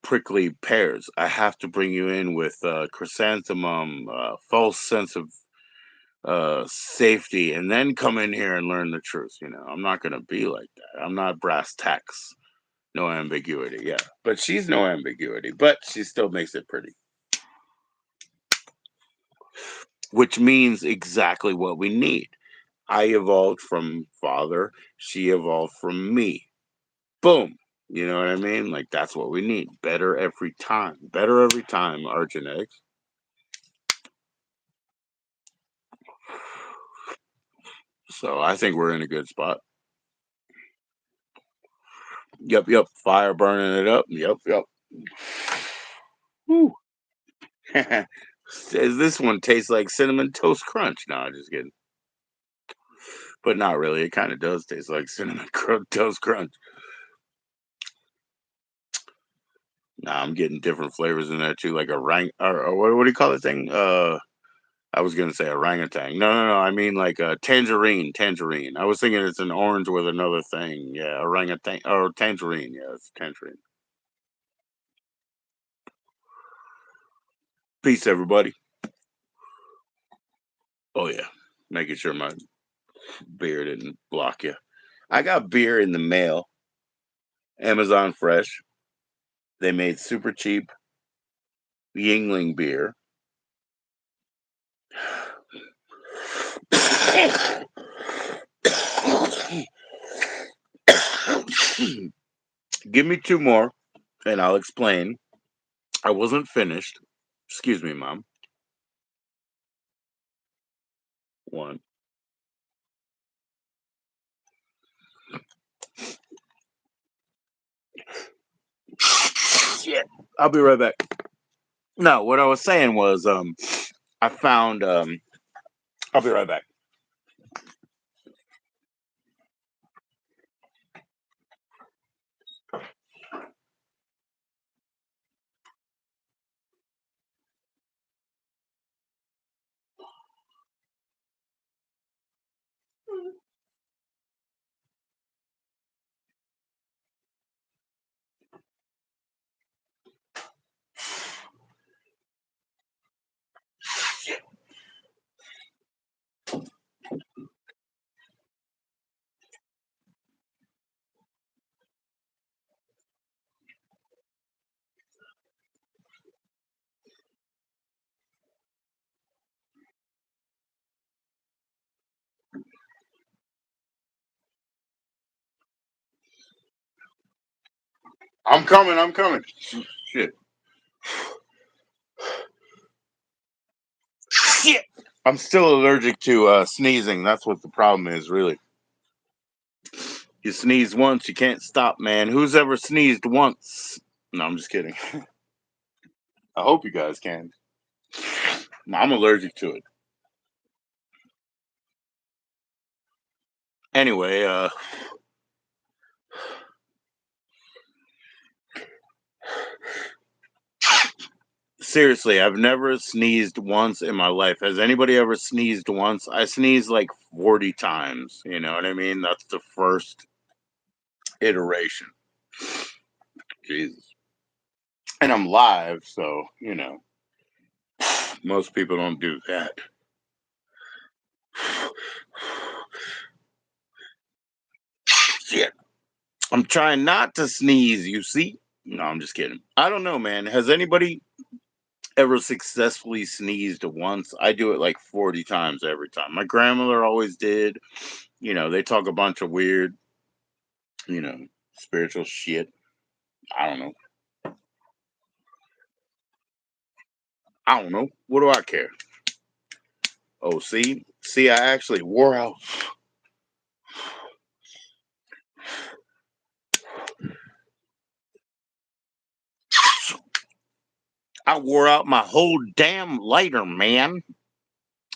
prickly pears. I have to bring you in with chrysanthemum, false sense of safety, and then come in here and learn the truth. I'm not gonna be like that. I'm not brass tacks. No ambiguity. Yeah, but she's no ambiguity, but she still makes it pretty, which means exactly what we need. I evolved from father. She evolved from me. Boom. You know what I mean? Like, that's what we need. Better every time. Better every time, our genetics. So I think we're in a good spot. Yep, yep. Fire burning it up. Yep, yep. Whew. Says this one tastes like cinnamon toast crunch. No, just kidding. But not really. It kind of does taste like cinnamon toast crunch. Nah, I'm getting different flavors in there too, like or what do you call the thing? I was gonna say orangutan. No, no, no. I mean like a tangerine. Tangerine. I was thinking it's an orange with another thing. Yeah, orangutan or tangerine. Yeah, it's tangerine. Peace, everybody. Oh yeah, making sure my beer didn't block you. I got beer in the mail. Amazon Fresh. They made super cheap Yingling beer. Give me two more, and I'll explain. I wasn't finished. Excuse me, mom. One. Shit. I'll be right back. No, what I was saying was, I found. I'll be right back. I'm coming. I'm coming. Shit. Shit. I'm still allergic to sneezing. That's what the problem is, really. You sneeze once, you can't stop, man. Who's ever sneezed once? No, I'm just kidding. I hope you guys can. No, I'm allergic to it. Anyway, seriously, I've never sneezed once in my life. Has anybody ever sneezed once? I sneezed like 40 times. You know what I mean? That's the first iteration. Jesus. And I'm live, so, most people don't do that. Shit. I'm trying not to sneeze, you see? No, I'm just kidding. I don't know, man. Has anybody ever successfully sneezed once? I do it like 40 times every time. My grandmother always did. They talk a bunch of weird, you know, spiritual shit. I don't know. I don't know. What do I care? Oh, see, I actually wore out. I wore out my whole damn lighter, man.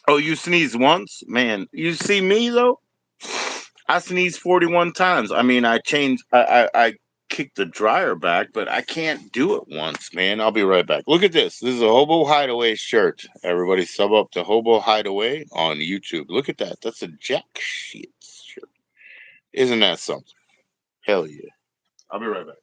Oh, you sneezed once, man. You see me though? I sneezed 41 times. I mean, I changed. I kicked the dryer back, but I can't do it once, man. I'll be right back. Look at this. This is a Hobo Hideaway shirt. Everybody sub up to Hobo Hideaway on YouTube. Look at that. That's a jack shit shirt. Isn't that something? Hell yeah. I'll be right back.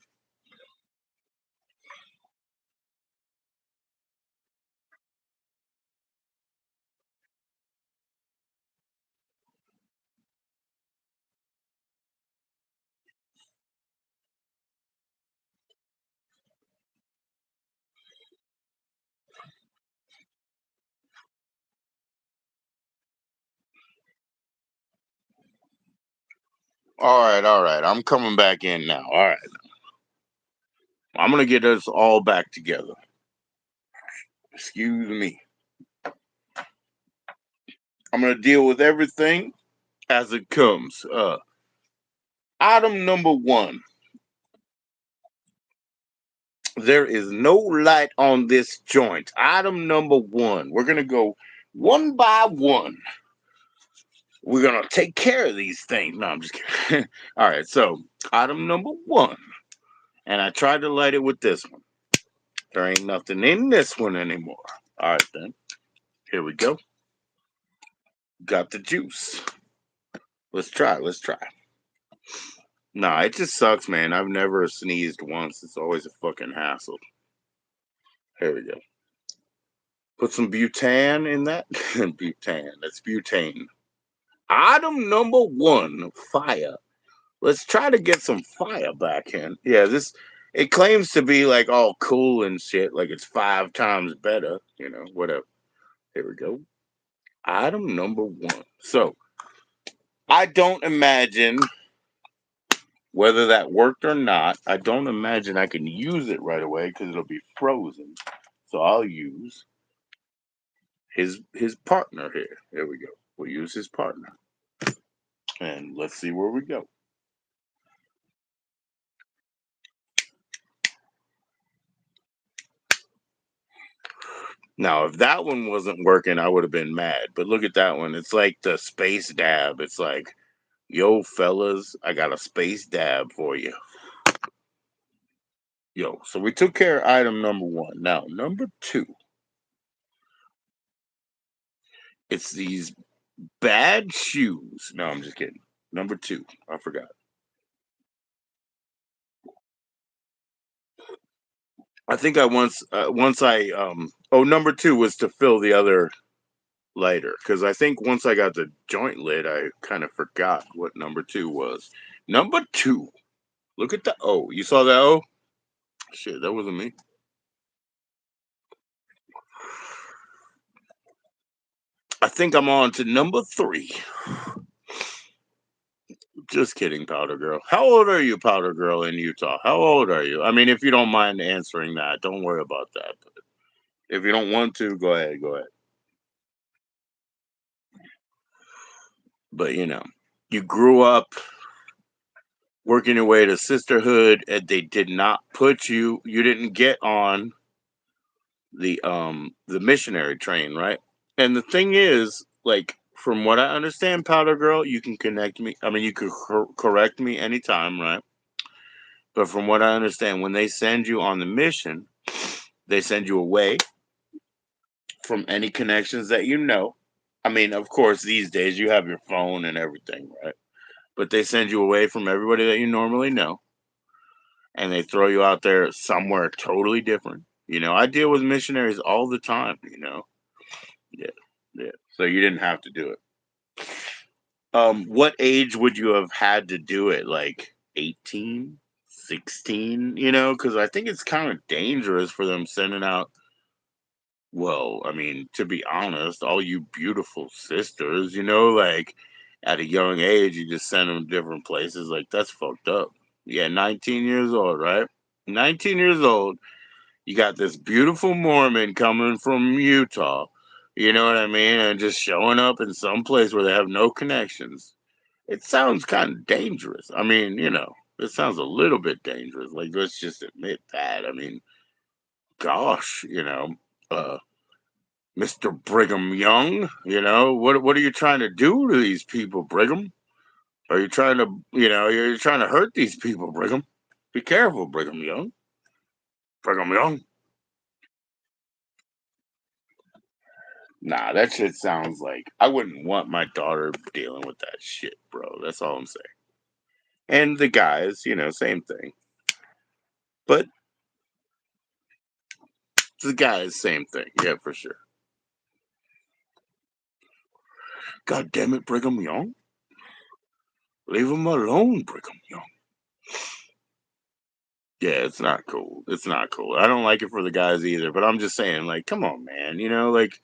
All right, all right. I'm coming back in now. All right. I'm gonna get us all back together. Excuse me. I'm gonna deal with everything as it comes. Item number one. There is no light on this joint. Item number one. We're gonna go one by one. We're gonna take care of these things. No, I'm just kidding. All right, so item number one. And I tried to light it with this one. There ain't nothing in this one anymore. All right, then. Here we go. Got the juice. Let's try. Let's try. Nah, it just sucks, man. I've never sneezed once. It's always a fucking hassle. Here we go. Put some butane in that. Butane. That's butane. Item number one, fire. Let's try to get some fire back in. Yeah, this it claims to be like all cool and shit, like it's 5 times better, whatever. Here we go. Item number one. So I don't imagine whether that worked or not. I don't imagine I can use it right away because it'll be frozen. So I'll use his partner here. There we go. We'll use his partner. And let's see where we go. Now, if that one wasn't working, I would have been mad. But look at that one. It's like the space dab. It's like, yo, fellas, I got a space dab for you. Yo, so we took care of item number one. Now, number two, it's these bad shoes. No, I'm just kidding. Number two, I forgot. I think I once I number two was to fill the other lighter because I think once I got the joint lit, I kind of forgot what number two was. Number two, look at the O. You saw that O? Shit, that wasn't me. I think I'm on to number three. Just kidding, Powder Girl. How old are you, Powder Girl, in Utah? How old are you? I mean, if you don't mind answering that, don't worry about that. But if you don't want to, go ahead, go ahead. But you grew up working your way to sisterhood, and they did not put you. You didn't get on the missionary train, right? And the thing is, like, from what I understand, Powder Girl, you can connect me. I mean, you could correct me anytime, right? But from what I understand, when they send you on the mission, they send you away from any connections that you know. I mean, of course, these days you have your phone and everything, right? But they send you away from everybody that you normally know, and they throw you out there somewhere totally different. I deal with missionaries all the time. Yeah, yeah. So you didn't have to do it. What age would you have had to do it? Like 18, 16? Because I think it's kind of dangerous for them sending out. Well, I mean, to be honest, all you beautiful sisters, like at a young age, you just send them different places. Like, that's fucked up. Yeah, 19 years old, right? 19 years old. You got this beautiful Mormon coming from Utah, you know what I mean? And just showing up in some place where they have no connections. It sounds kind of dangerous. I mean, it sounds a little bit dangerous. Like, let's just admit that. I mean, gosh, uh, Mr. Brigham Young, what are you trying to do to these people, Brigham? Are you trying to, you're trying to hurt these people, Brigham? Be careful, Brigham Young. Brigham Young. Nah, that shit sounds like I wouldn't want my daughter dealing with that shit, bro. That's all I'm saying. And the guys, same thing. But the guys, same thing. Yeah, for sure. God damn it, Brigham Young. Leave him alone, Brigham Young. Yeah, it's not cool. It's not cool. I don't like it for the guys either, but I'm just saying, like, come on, man. Like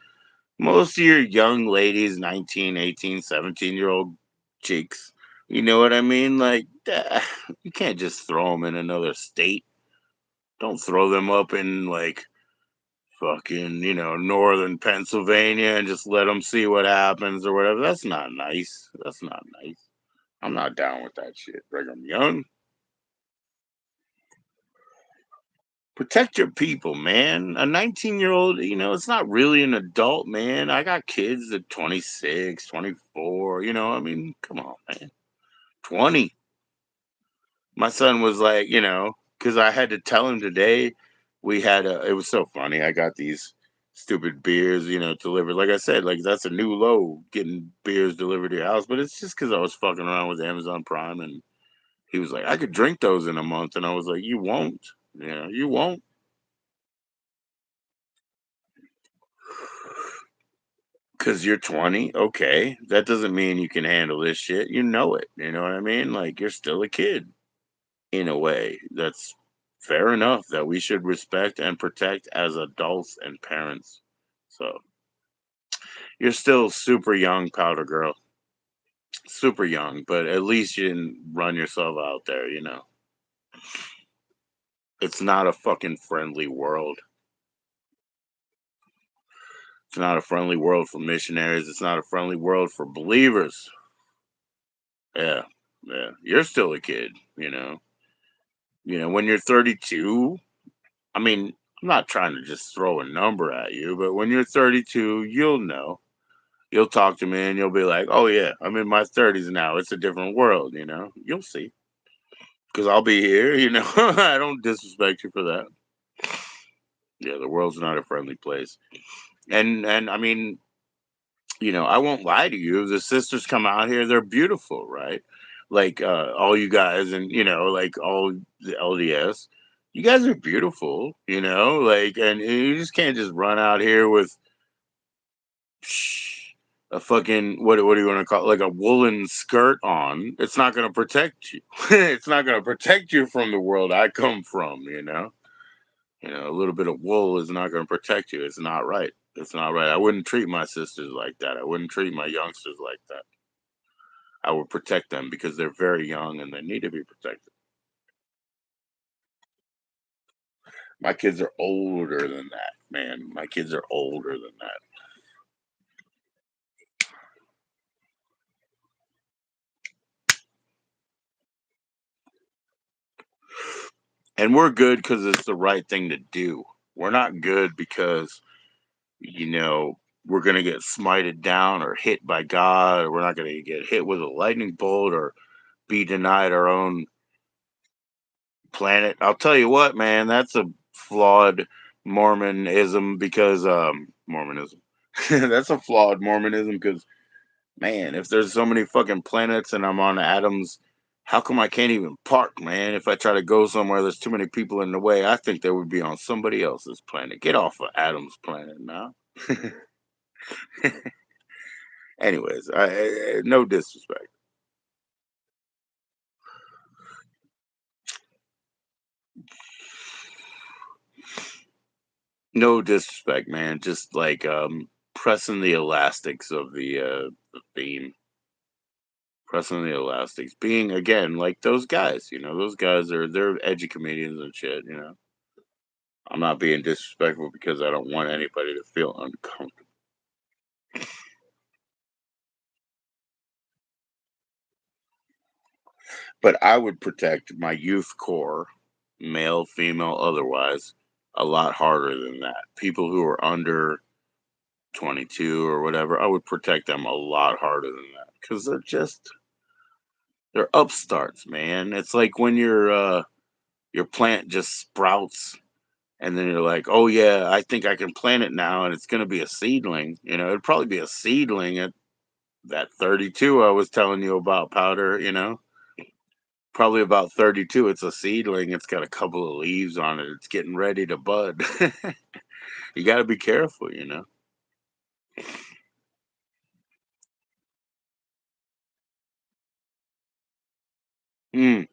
most of your young ladies, 19, 18, 17-year-old chicks, you know what I mean? Like, you can't just throw them in another state. Don't throw them up in, like, fucking, northern Pennsylvania and just let them see what happens or whatever. That's not nice. That's not nice. I'm not down with that shit. Brigham Young. Protect your people, man. A 19-year-old, it's not really an adult, man. I got kids at 26, 24, I mean, come on, man. 20. My son was like, because I had to tell him today, we had a it was so funny. I got these stupid beers, delivered. Like I said, like that's a new low getting beers delivered to your house, but it's just because I was fucking around with Amazon Prime and he was like, I could drink those in a month. And I was like, you won't. You won't. Because you're 20. Okay. That doesn't mean you can handle this shit. You know it. You know what I mean? Like, you're still a kid in a way. That's fair enough that we should respect and protect as adults and parents. So, you're still super young, powder girl. Super young, but at least you didn't run yourself out there. It's not a fucking friendly world. It's not a friendly world for missionaries. It's not a friendly world for believers. Yeah. Yeah. You're still a kid, you know. When you're 32, I mean, I'm not trying to just throw a number at you, but when you're 32, you'll know. You'll talk to me and you'll be like, "Oh yeah, I'm in my 30s now. It's a different world." You'll see. Cuz I'll be here. I don't disrespect you for that. Yeah, the world's not a friendly place. And I mean, I won't lie to you. The sisters come out here, they're beautiful, right? Like all you guys and like all the LDS. You guys are beautiful, like and you just can't just run out here with a fucking what do you want to call it? Like a woolen skirt on. It's not gonna protect you. It's not gonna protect you from the world I come from. A little bit of wool is not going to protect you. It's not right. It's not right. I wouldn't treat my sisters like that. I wouldn't treat my youngsters like that. I would protect them because they're very young and they need to be protected. My kids are older than that, man. My kids are older than that. And we're good because it's the right thing to do. We're not good because, you know, we're going to get smited down or hit by God, or we're not going to get hit with a lightning bolt or be denied our own planet. I'll tell you what, man, that's a flawed Mormonism because Mormonism. That's a flawed Mormonism because man, if there's so many fucking planets and I'm on Adam's, how come I can't even park, man? If I try to go somewhere, there's too many people in the way. I think they would be on somebody else's planet. Get off of Adam's planet now. Anyways, no disrespect. No disrespect, man. Just like pressing the elastics of the theme. Pressing the elastics. Being again like those guys, those guys they're edgy comedians and shit. I'm not being disrespectful because I don't want anybody to feel uncomfortable. But I would protect my youth core, male, female, otherwise, a lot harder than that. People who are under 22 or whatever, I would protect them a lot harder than that because they're upstarts, man. It's like when your plant just sprouts and then you're like, "Oh yeah, I think I can plant it now, and it's going to be a seedling." It'd probably be a seedling at that 32 I was telling you about, powder. Probably about 32. It's a seedling. It's got a couple of leaves on it. It's getting ready to bud. You got to be careful. Mm,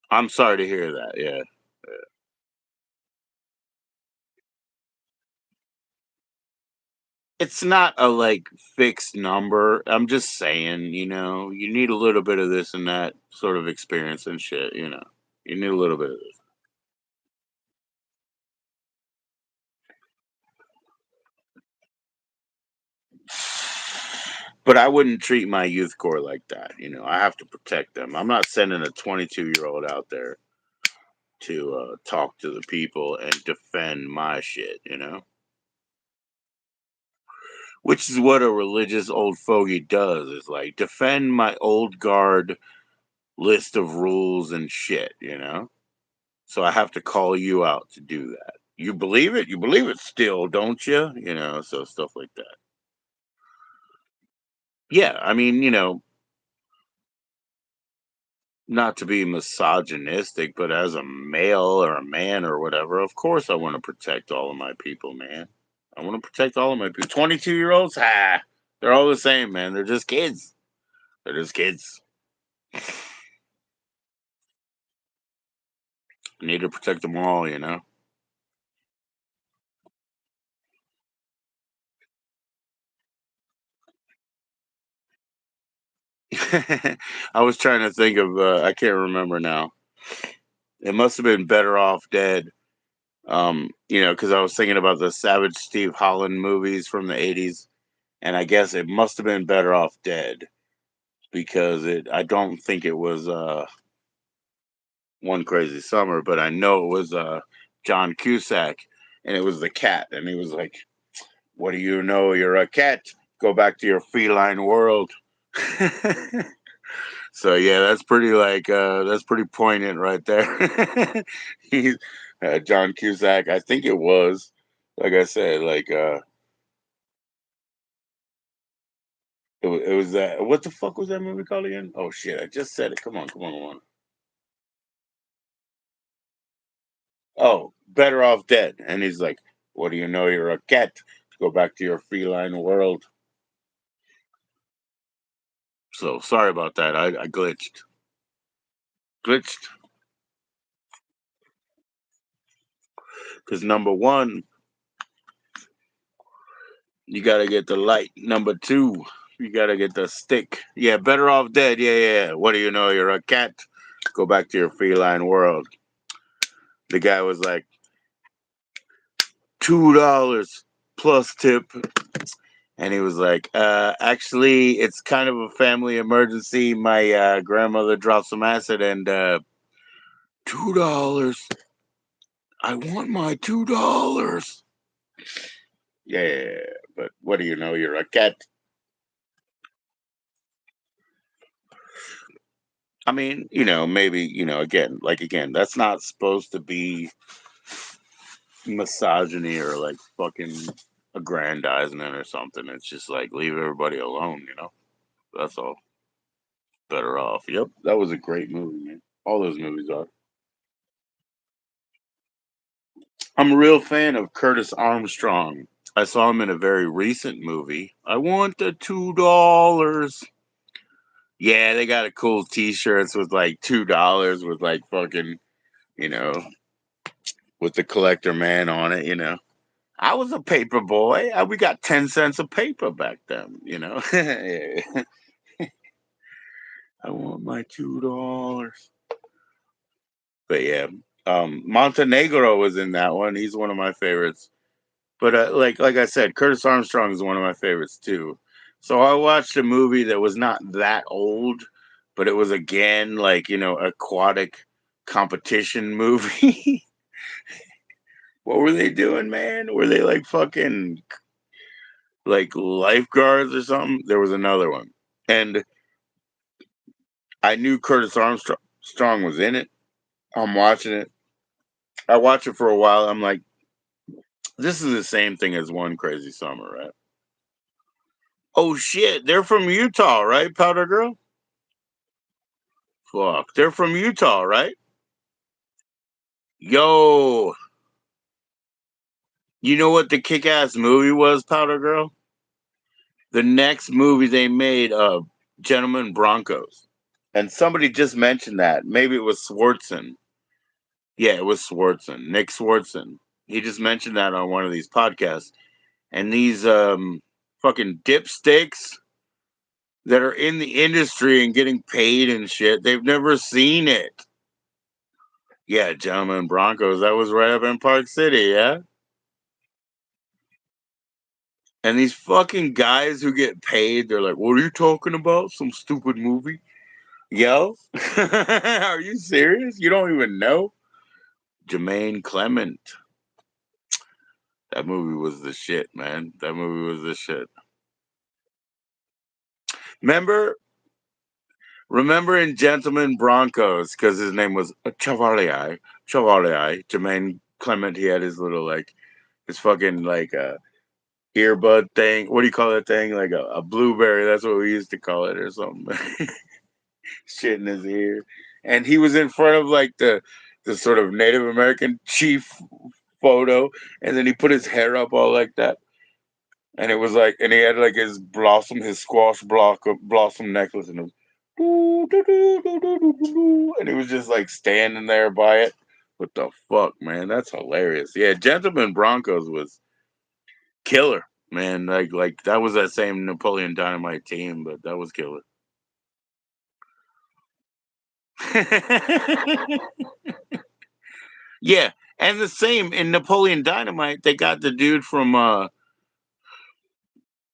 I'm sorry to hear that. Yeah. It's not a like fixed number. I'm just saying, you need a little bit of this and that sort of experience and shit. You need a little bit of this. But I wouldn't treat my youth core like that. I have to protect them. I'm not sending a 22-year-old out there to talk to the people and defend my shit. Which is what a religious old fogey does is like defend my old guard list of rules and shit. So I have to call you out to do that. You believe it? You believe it still, don't you? You know, so stuff like that. Yeah, I mean, not to be misogynistic, but as a male or a man or whatever, of course I want to protect all of my people, man. I want to protect all of my people. 22-year-olds, they're all the same, man. They're just kids. They're just kids. I need to protect them all, you know? I was trying to think of, I can't remember now. It must have been Better Off Dead. Because I was thinking about the Savage Steve Holland movies from the 80s, and I guess it must have been Better Off Dead because I don't think it was One Crazy Summer, but I know it was John Cusack, and it was the cat, and he was like, "What do you know? You're a cat. Go back to your feline world." So yeah, that's pretty poignant right there. He's John Cusack. I think it was, like I said, it was that. What the fuck was that movie called again? Oh shit, I just said it. Come on, come on, come on. Oh, Better Off Dead. And he's like, "What do you know? You're a cat. Go back to your feline world." So sorry about that. I glitched. Glitched because number one, you gotta get the light. Number two, you gotta get the stick. Yeah, Better Off Dead. Yeah, yeah. What do you know? You're a cat. Go back to your feline world. The guy was like, $2 plus tip. And he was like, actually, it's kind of a family emergency. My grandmother dropped some acid and $2. I want my $2. Yeah, but what do you know? You're a cat. I mean, maybe, again, that's not supposed to be misogyny or like fucking aggrandizement or something. It's just like leave everybody alone. That's all. Better off. Yep, that was a great movie, man. All those movies are. I'm a real fan of Curtis Armstrong. I saw him in a very recent movie. I want the $2. Yeah, they got a cool T-shirts with like $2 with like fucking, you know, with the collector man on it. I was a paper boy. We got 10 cents a paper back then. Yeah. I want my $2. But yeah, Montenegro was in that one. He's one of my favorites. But like I said, Curtis Armstrong is one of my favorites too. So I watched a movie that was not that old, but it was again like aquatic competition movie. What were they doing, man? Were they like fucking like lifeguards or something? There was another one, and I knew Curtis Armstrong was in it. I'm watching it. I watched it for a while. I'm like, this is the same thing as One Crazy Summer, right? Oh shit, they're from Utah, right, Powder Girl? Fuck, they're from Utah, right? Yo, you know what the kick-ass movie was, Powder Girl? The next movie they made, Gentlemen Broncos, and somebody just mentioned that. Maybe it was Swartzen. Yeah, it was Swartzen, Nick Swartzen. He just mentioned that on one of these podcasts, and these fucking dipsticks that are in the industry and getting paid and shit, they've never seen it. Yeah, Gentlemen Broncos. That was right up in Park City, yeah? And these fucking guys who get paid, they're like, "What are you talking about? Some stupid movie?" Yo, are you serious? You don't even know? Jermaine Clement. That movie was the shit, man. That movie was the shit. Remember, remember in Gentlemen Broncos, because his name was Chevalier. Jermaine Clement, he had his little like his fucking like earbud thing. What do you call that thing? Like a blueberry. That's what we used to call it or something. Shit in his ear. And he was in front of like the sort of Native American chief photo, and then he put his hair up all like that. And it was like, and he had like his squash blossom necklace, and it was, and he was just like standing there by it. What the fuck, man? That's hilarious. Yeah, Gentleman Broncos was killer, man. Like that was that same Napoleon Dynamite team, but that was killer. Yeah, and the same in Napoleon Dynamite. They got the dude uh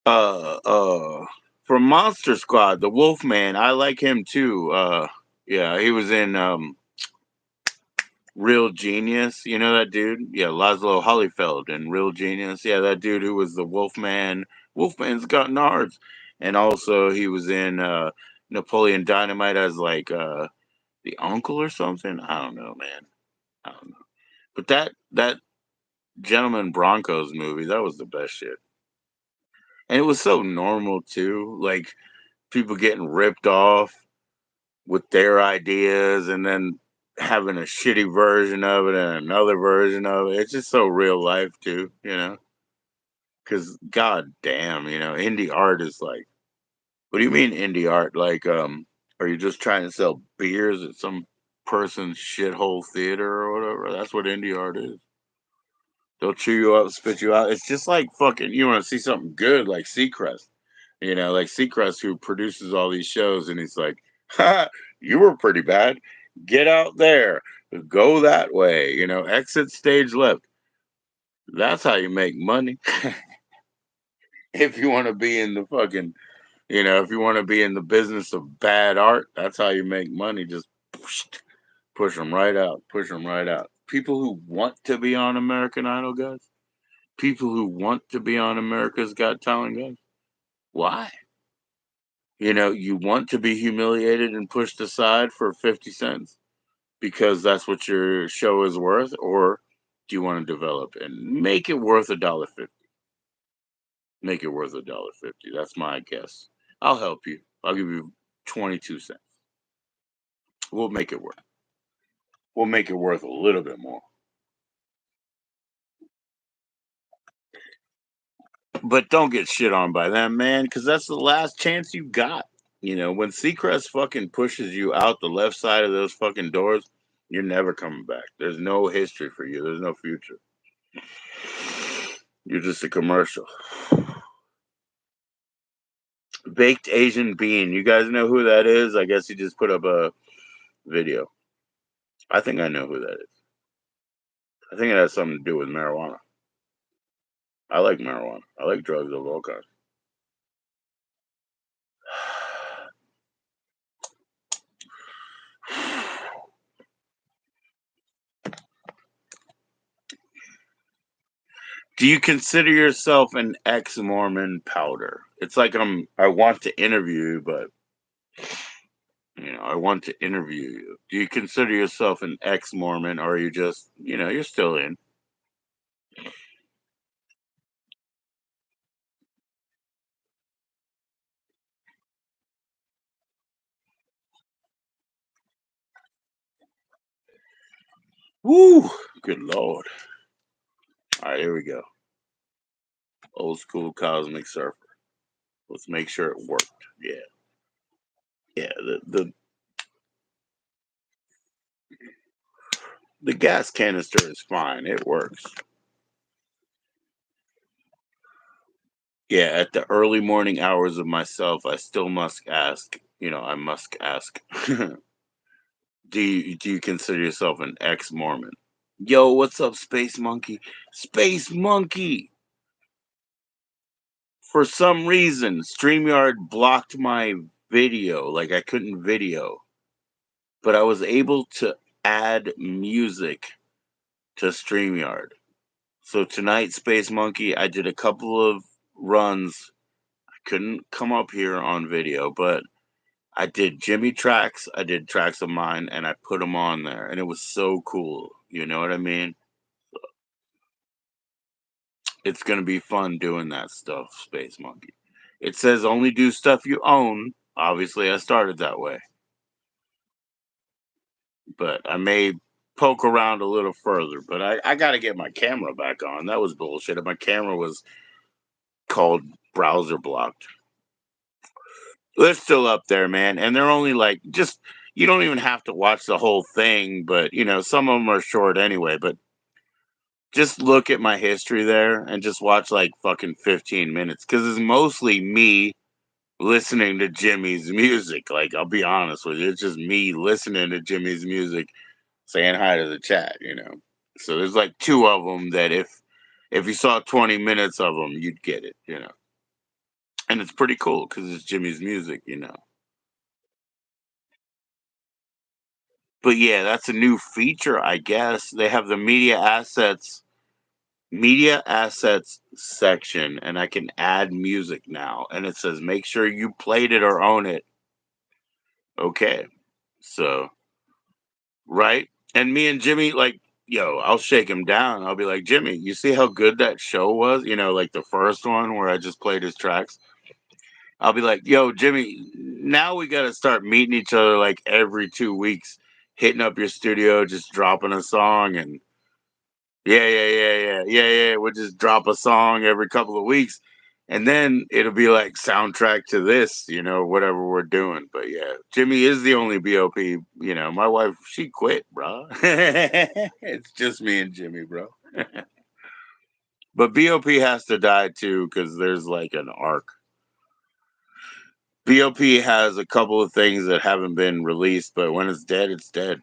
uh from Monster Squad, the Wolfman. I like him too. Yeah, he was in Real Genius. You know that dude? Yeah, Laszlo Holyfeld in Real Genius. Yeah, that dude who was the Wolfman. Wolfman's got nards. And also he was in Napoleon Dynamite as like the uncle or something. I don't know, man. I don't know. But that Gentleman Broncos movie, that was the best shit. And it was so normal too. Like people getting ripped off with their ideas and then having a shitty version of it and another version of it. It's just so real life too, you know? Because god damn, indie art is like, what do you mean indie art? Like, are you just trying to sell beers at some person's shithole theater or whatever? That's what indie art is. They'll chew you up, spit you out. It's just like fucking, you want to see something good like Seacrest. Like Seacrest, who produces all these shows, and he's like, ha, you were pretty bad. Get out there. Go that way. Exit stage left. That's how you make money. If you want to be in the fucking, if you want to be in the business of bad art, that's how you make money. Just push them right out. Push them right out. People who want to be on American Idol, guys. People who want to be on America's Got Talent, guys. Why? You want to be humiliated and pushed aside for 50 cents because that's what your show is worth, or do you want to develop and make it worth $1.50? Make it worth $1.50. That's my guess. I'll help you. I'll give you 22 cents. We'll make it work. We'll make it worth a little bit more. But don't get shit on by them, man, because that's the last chance you got. When Seacrest fucking pushes you out the left side of those fucking doors, you're never coming back. There's no history for you. There's no future. You're just a commercial. Baked Asian Bean. You guys know who that is? I guess he just put up a video. I think I know who that is. I think it has something to do with marijuana. I like marijuana. I like drugs of all kinds. Do you consider yourself an ex-Mormon powder? It's like I want to interview you, but I want to interview you. Do you consider yourself an ex-Mormon, or are you just, you're still in? Woo! Good lord. All right, here we go. Old school cosmic surfer. Let's make sure it worked. Yeah, yeah. The gas canister is fine. It works. Yeah, at the early morning hours of myself, I still must ask. I must ask. Do you consider yourself an ex-Mormon? Yo, what's up, Space Monkey? Space Monkey. For some reason, StreamYard blocked my video. Like I couldn't video, but I was able to add music to StreamYard. So tonight, Space Monkey, I did a couple of runs. I couldn't come up here on video, but I did Jimmy tracks. I did tracks of mine, and I put them on there, and it was so cool. You know what I mean? It's gonna be fun doing that stuff, Space Monkey. It says only do stuff you own. Obviously, I started that way, but I may poke around a little further. But I got to get my camera back on. That was bullshit. My camera was called browser blocked. They're still up there, man, and they're only like just. You don't even have to watch the whole thing, but some of them are short anyway. But just look at my history there and just watch like fucking 15 minutes because it's mostly me listening to Jimmy's music. Like, I'll be honest with you, it's just me listening to Jimmy's music, saying hi to the chat. So there's like two of them that if you saw 20 minutes of them, you'd get it. And it's pretty cool because it's Jimmy's music. But yeah, that's a new feature, I guess. They have the media assets section, and I can add music now, and it says make sure you played it or own it. Okay, so right, and me and Jimmy, like, yo, I'll shake him down. I'll be like, Jimmy, you see how good that show was, like the first one where I just played his tracks. I'll be like, yo, Jimmy, now we got to start meeting each other like every 2 weeks, hitting up your studio, just dropping a song. And yeah, yeah, yeah, yeah, yeah, yeah. We'll just drop a song every couple of weeks, and then it'll be like soundtrack to this, whatever we're doing. But yeah, Jimmy is the only BOP. My wife, she quit, bro. It's just me and Jimmy, bro. But BOP has to die too because there's like an arc. BOP has a couple of things that haven't been released, but when it's dead, it's dead.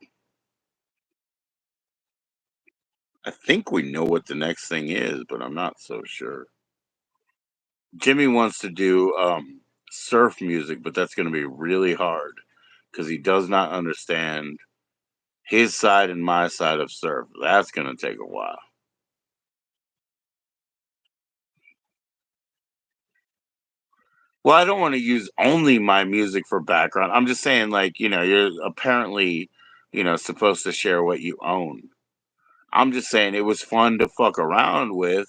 I think we know what the next thing is, but I'm not so sure. Jimmy wants to do surf music, but that's going to be really hard because he does not understand his side and my side of surf. That's going to take a while. Well, I don't want to use only my music for background. I'm just saying, like, you're apparently, supposed to share what you own. I'm just saying it was fun to fuck around with,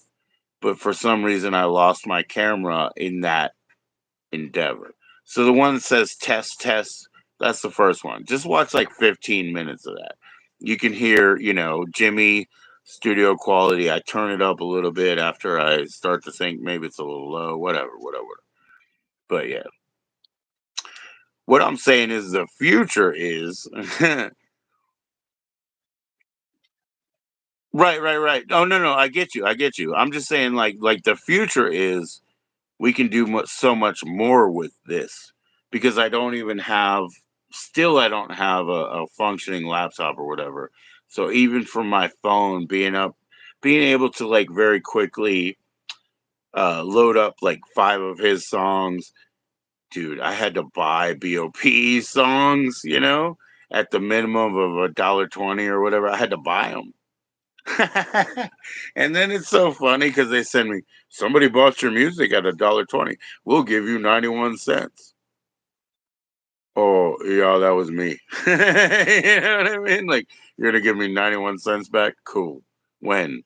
but for some reason I lost my camera in that endeavor. So the one that says test test, that's the first one. Just watch like 15 minutes of that. You can hear, Jimmy studio quality. I turn it up a little bit after I start to think maybe it's a little low, whatever, whatever. But yeah, what I'm saying is the future is right, right, right. Oh no, no, I get you, I get you. I'm just saying like the future is we can do so much more with this because I don't have a functioning laptop or whatever. So even from my phone being able to like very quickly load up like five of his songs, dude, I had to buy bop songs, at the minimum of $1.20 or whatever. I had to buy them. And then it's so funny because they send me, somebody bought your music at $1.20. We'll give you 91 cents. Oh, yeah, that was me. You know what I mean? Like, you're gonna give me 91 cents back? Cool. When?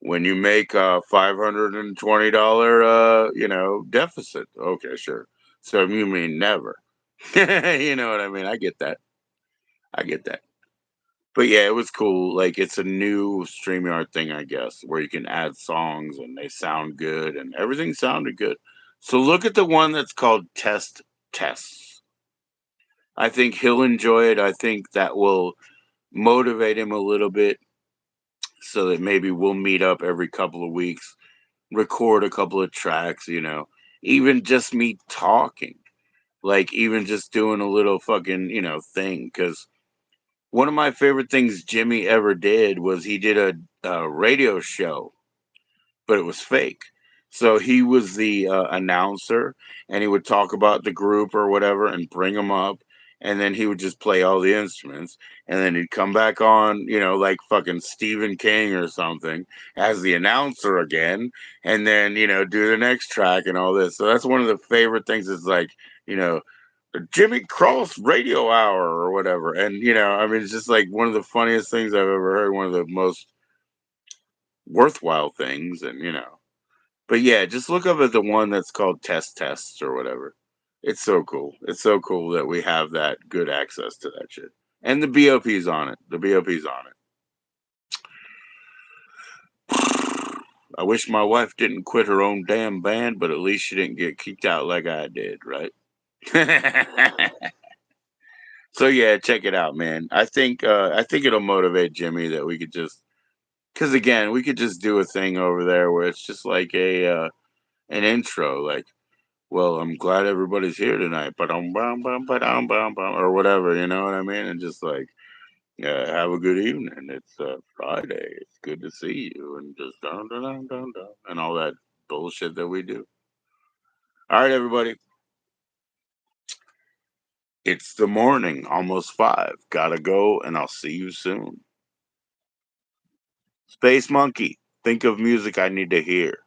When you make a $520 deficit. Okay, sure. So you mean never. You know what I mean? I get that. I get that. But yeah, it was cool. Like, it's a new StreamYard thing, I guess, where you can add songs and they sound good and everything sounded good. So look at the one that's called Test Tests. I think he'll enjoy it. I think that will motivate him a little bit so that maybe we'll meet up every couple of weeks, record a couple of tracks, even just me talking, like even just doing a little fucking, thing. Cause one of my favorite things Jimmy ever did was he did a radio show, but it was fake. So he was the announcer, and he would talk about the group or whatever, and bring them up, and then he would just play all the instruments, and then he'd come back on, like fucking Stephen King or something, as the announcer again, and then do the next track and all this. So that's one of the favorite things. Is like, you know, Jimmy Cross Radio Hour or whatever. And I mean, it's just like one of the funniest things I've ever heard, one of the most worthwhile things, and But yeah, just look up at the one that's called Test Tests or whatever. It's so cool. It's so cool that we have that good access to that shit. And the BOP's on it. The BOP's on it. I wish my wife didn't quit her own damn band, but at least she didn't get kicked out like I did, right? So yeah, check it out, man. I think it'll motivate Jimmy that we could just because again, we could just do a thing over there where it's just like a an intro, like, well, I'm glad everybody's here tonight, but or whatever, you know what I mean? And just like, have a good evening. It's Friday. It's good to see you, and just down, and all that bullshit that we do. All right, everybody. It's the morning, almost 5. Gotta go, and I'll see you soon. Space Monkey, think of music I need to hear.